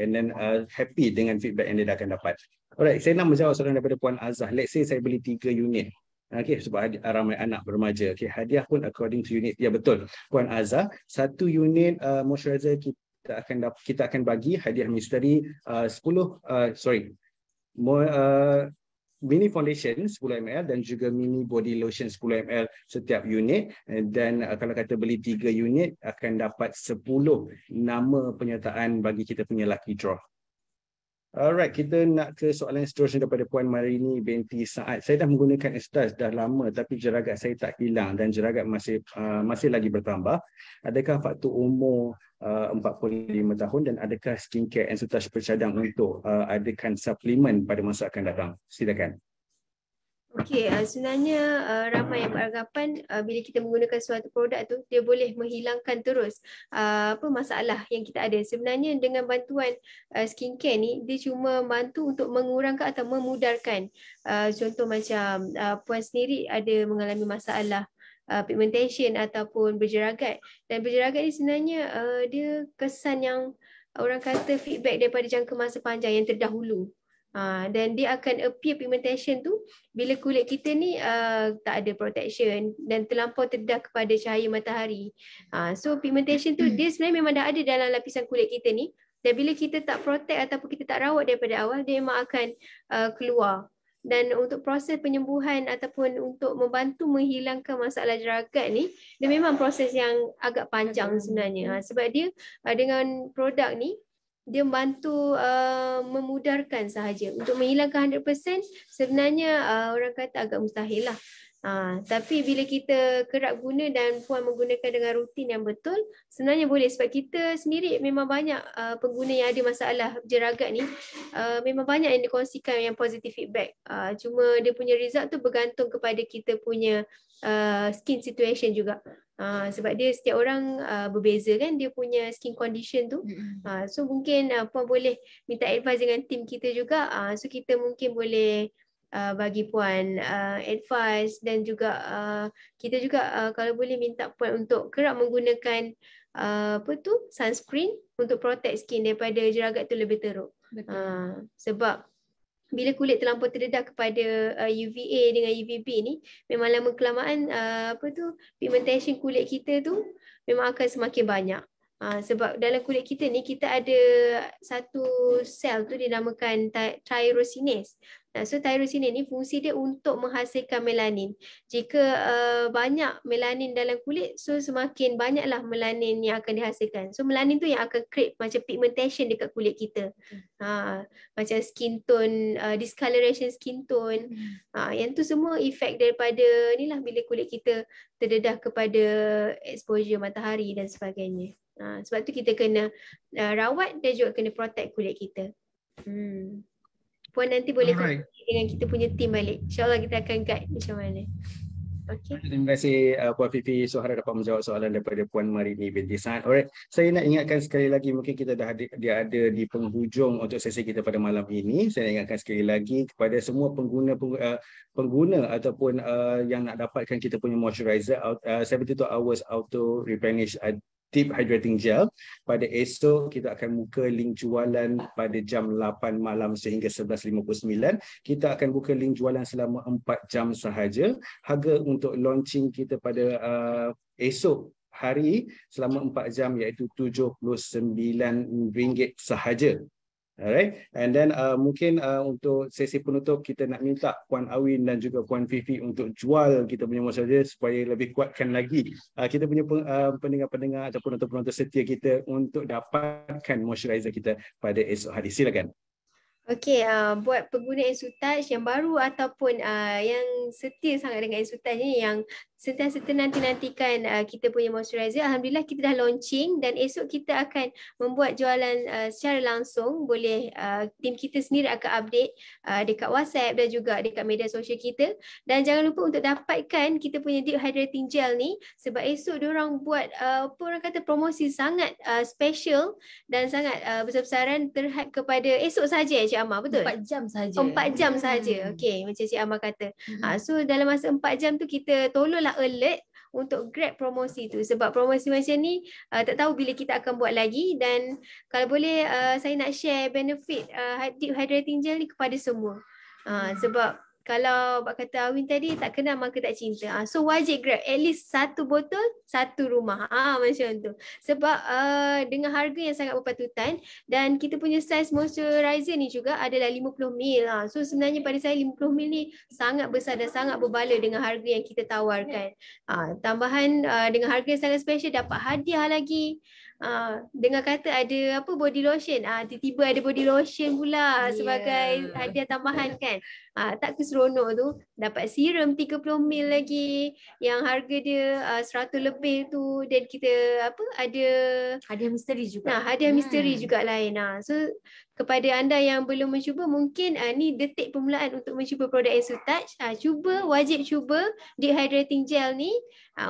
and then happy dengan feedback yang dia akan dapat. Alright, saya nak menjawab soalan daripada Puan Azah. Let's say saya beli 3 unit. Okay, sebab ramai anak beremaja. Okay, hadiah pun according to unit. Ya betul, Puan Azah. 1 unit moisturizer kita akan bagi hadiah misteri 10 mini foundation 10ml dan juga mini body lotion 10ml setiap unit. Dan kalau kata beli 3 unit akan dapat 10 nama penyertaan bagi kita punya lucky draw. Alright, kita nak ke soalan seterusnya daripada Puan Marini binti Saad. Saya dah menggunakan Aestas dah lama tapi jeragat saya tak hilang dan jeragat masih lagi bertambah. Adakah faktor umur 45 tahun dan adakah skincare Ensutage bercadang untuk adakan suplemen pada masa akan datang? Silakan. Okey, sebenarnya ramai yang beranggapan bila kita menggunakan suatu produk tu dia boleh menghilangkan terus masalah yang kita ada. Sebenarnya dengan bantuan skincare ni dia cuma bantu untuk mengurangkan atau memudarkan. Contoh macam puan sendiri ada mengalami masalah pigmentation ataupun berjeragat. Dan berjeragat ni sebenarnya dia kesan yang orang kata feedback daripada jangka masa panjang yang terdahulu. Dan dia akan appear pigmentation tu bila kulit kita ni tak ada protection dan terlampau terdedah kepada cahaya matahari. So pigmentation tu dia sebenarnya memang dah ada dalam lapisan kulit kita ni, dan bila kita tak protect ataupun kita tak rawat daripada awal, dia memang akan keluar. Dan untuk proses penyembuhan ataupun untuk membantu menghilangkan masalah jeragat ni, dia memang proses yang agak panjang sebenarnya. Sebab dia dengan produk ni dia membantu memudarkan sahaja. Untuk menghilangkan 100% sebenarnya orang kata agak mustahil lah. Tapi bila kita kerap guna dan puan menggunakan dengan rutin yang betul, sebenarnya boleh. Sebab kita sendiri memang banyak pengguna yang ada masalah jeragat ni, memang banyak yang dikongsikan yang positive feedback. Cuma dia punya result tu bergantung kepada kita punya skin situation juga. Sebab dia setiap orang berbeza kan dia punya skin condition tu. So mungkin puan boleh minta advice dengan tim kita juga. So kita mungkin boleh bagi puan advice, dan juga kita juga kalau boleh minta puan untuk kerap menggunakan sunscreen untuk protect skin daripada jeragat tu lebih teruk. Sebab bila kulit terlampau terdedah kepada UVA dengan UVB ni, memang lama kelamaan pigmentation kulit kita tu memang akan semakin banyak. Sebab dalam kulit kita ni kita ada satu sel tu dinamakan tyrosinase. So tyrosinase ni fungsi dia untuk menghasilkan melanin. Jika banyak melanin dalam kulit, so semakin banyaklah melanin yang akan dihasilkan. So melanin tu yang akan create macam pigmentation dekat kulit kita. Macam skin tone, discoloration skin tone. Yang tu semua efek daripada ni lah bila kulit kita terdedah kepada exposure matahari dan sebagainya. Sebab tu kita kena rawat dan juga kena protect kulit kita. Puan nanti boleh komunikasi dengan kita punya team balik. InsyaAllah kita akan guide macam mana. Okay. Terima kasih Puan Fifi. So harap dapat menjawab soalan daripada Puan Marini binti Saad. Alright, saya nak ingatkan sekali lagi, mungkin kita dah ada di penghujung untuk sesi kita pada malam ini. Saya nak ingatkan sekali lagi kepada semua pengguna ataupun yang nak dapatkan kita punya moisturizer 72 hours auto replenish Deep Hydrating Gel. Pada esok kita akan buka link jualan pada jam 8 malam sehingga 11.59. Kita akan buka link jualan selama 4 jam sahaja. Harga untuk launching kita pada esok hari selama 4 jam iaitu RM79 sahaja. Alright, and then mungkin untuk sesi penutup kita nak minta Puan Awin dan juga Puan Fifi untuk jual kita punya moisturizer supaya lebih kuatkan lagi kita punya pendengar-pendengar atau penonton-penonton setia kita untuk dapatkan moisturizer kita pada esok hari. Silakan. Okey, buat pengguna EnsuTouch yang baru ataupun yang setia sangat dengan EnsuTouch ni, yang sentiasa nantikan kita punya moisturizer, alhamdulillah kita dah launching dan esok kita akan membuat jualan secara langsung. Boleh tim kita sendiri akan update dekat WhatsApp dan juga dekat media sosial kita. Dan jangan lupa untuk dapatkan kita punya Deep Hydrating Gel ni, sebab esok diorang buat orang kata promosi sangat special dan sangat besar-besaran terhad kepada esok saja Cik Amar, betul? 4 jam sahaja. 4 jam sahaja. Okey, macam Cik Amar kata. So dalam masa 4 jam tu kita tolonglah alert untuk grab promosi tu, sebab promosi macam ni tak tahu bila kita akan buat lagi. Dan kalau boleh saya nak share benefit Deep Hydrating Gel ni kepada semua. Sebab kalau kata Awin tadi, tak kenal maka tak cinta. So wajib grab at least 1 botol 1 rumah. Macam tu. Sebab dengan harga yang sangat berpatutan, dan kita punya size moisturizer ni juga adalah 50ml. So sebenarnya pada saya 50ml ni sangat besar dan sangat berbala dengan harga yang kita tawarkan. Tambahan dengan harga yang sangat special, dapat hadiah lagi. Dengan kata ada body lotion, tiba-tiba ada body lotion pula sebagai hadiah tambahan kan. Tak keseronok tu. Dapat serum 30 ml lagi yang harga dia 100 lebih tu, dan kita ada hadiah misteri juga. Hadiah misteri juga lain. So kepada anda yang belum mencuba, mungkin ni detik permulaan untuk mencuba produk EnsuTouch. Wajib cuba dehydrating gel ni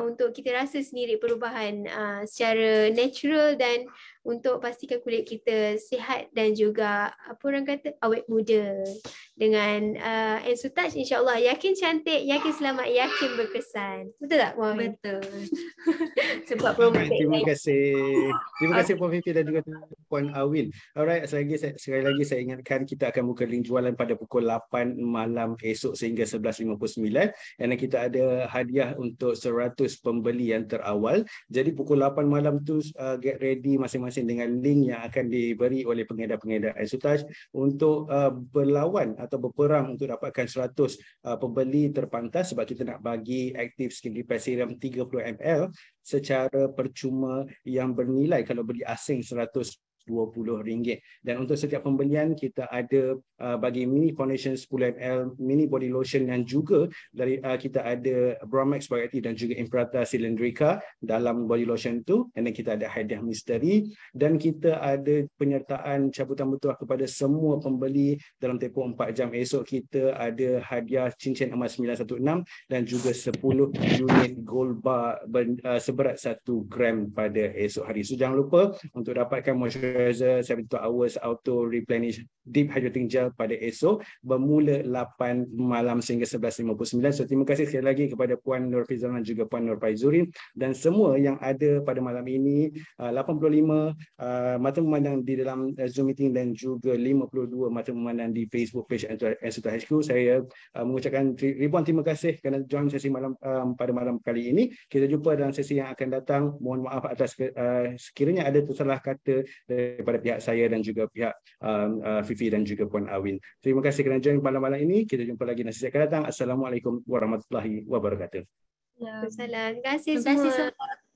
untuk kita rasa sendiri perubahan secara natural, dan untuk pastikan kulit kita sihat dan juga orang kata awet muda. Dengan EnsuTouch, insyaAllah yakin cantik, yakin selamat, yakin berkesan. Betul tak Puan? Betul. Sebab promo. Terima kasih Puan Fifi dan juga Puan Awin. Alright, sekali lagi saya ingatkan kita akan buka link jualan pada pukul 8 malam esok sehingga 11.59, dan kita ada hadiah untuk 100 pembeli yang terawal. Jadi pukul 8 malam tu get ready masing-masing dengan link yang akan diberi oleh pengedar-pengedar EnsuTouch untuk berlawan atau berperang untuk dapatkan 100 pembeli terpantas, sebab kita nak bagi Active Skin Repair Serum 30 ml secara percuma yang bernilai kalau beli asing RM120. Dan untuk setiap pembelian kita ada bagi mini foundation 10 ml, mini body lotion, dan juga dari kita ada Bromax Bioactive dan juga Imprata Cylindrica dalam body lotion tu. Dan kita ada hadiah misteri, dan kita ada penyertaan cabutan bertuah kepada semua pembeli dalam tempoh 4 jam. Esok kita ada hadiah cincin emas 916 dan juga 10 unit gold bar seberat 1 gram pada esok hari. So jangan lupa untuk dapatkan moisturizer 72 hours auto replenish deep hydrating gel pada esok bermula 8 malam sehingga 11.59. So terima kasih sekali lagi kepada Puan Nur Fizal dan juga Puan Nur Faizurin dan semua yang ada pada malam ini. 85 mata memandang di dalam Zoom meeting dan juga 52 mata memandang di Facebook page EnsuTouch HQ. Saya mengucapkan ribuan terima kasih kerana join sesi malam pada malam kali ini. Kita jumpa dalam sesi yang akan datang. Mohon maaf atas sekiranya ada tersalah kata daripada pihak saya dan juga pihak Fifi dan juga Puan Awin. Terima kasih kerana join pada malam ini. Kita jumpa lagi nanti sesi akan datang. Assalamualaikum warahmatullahi wabarakatuh. Terima kasih semua.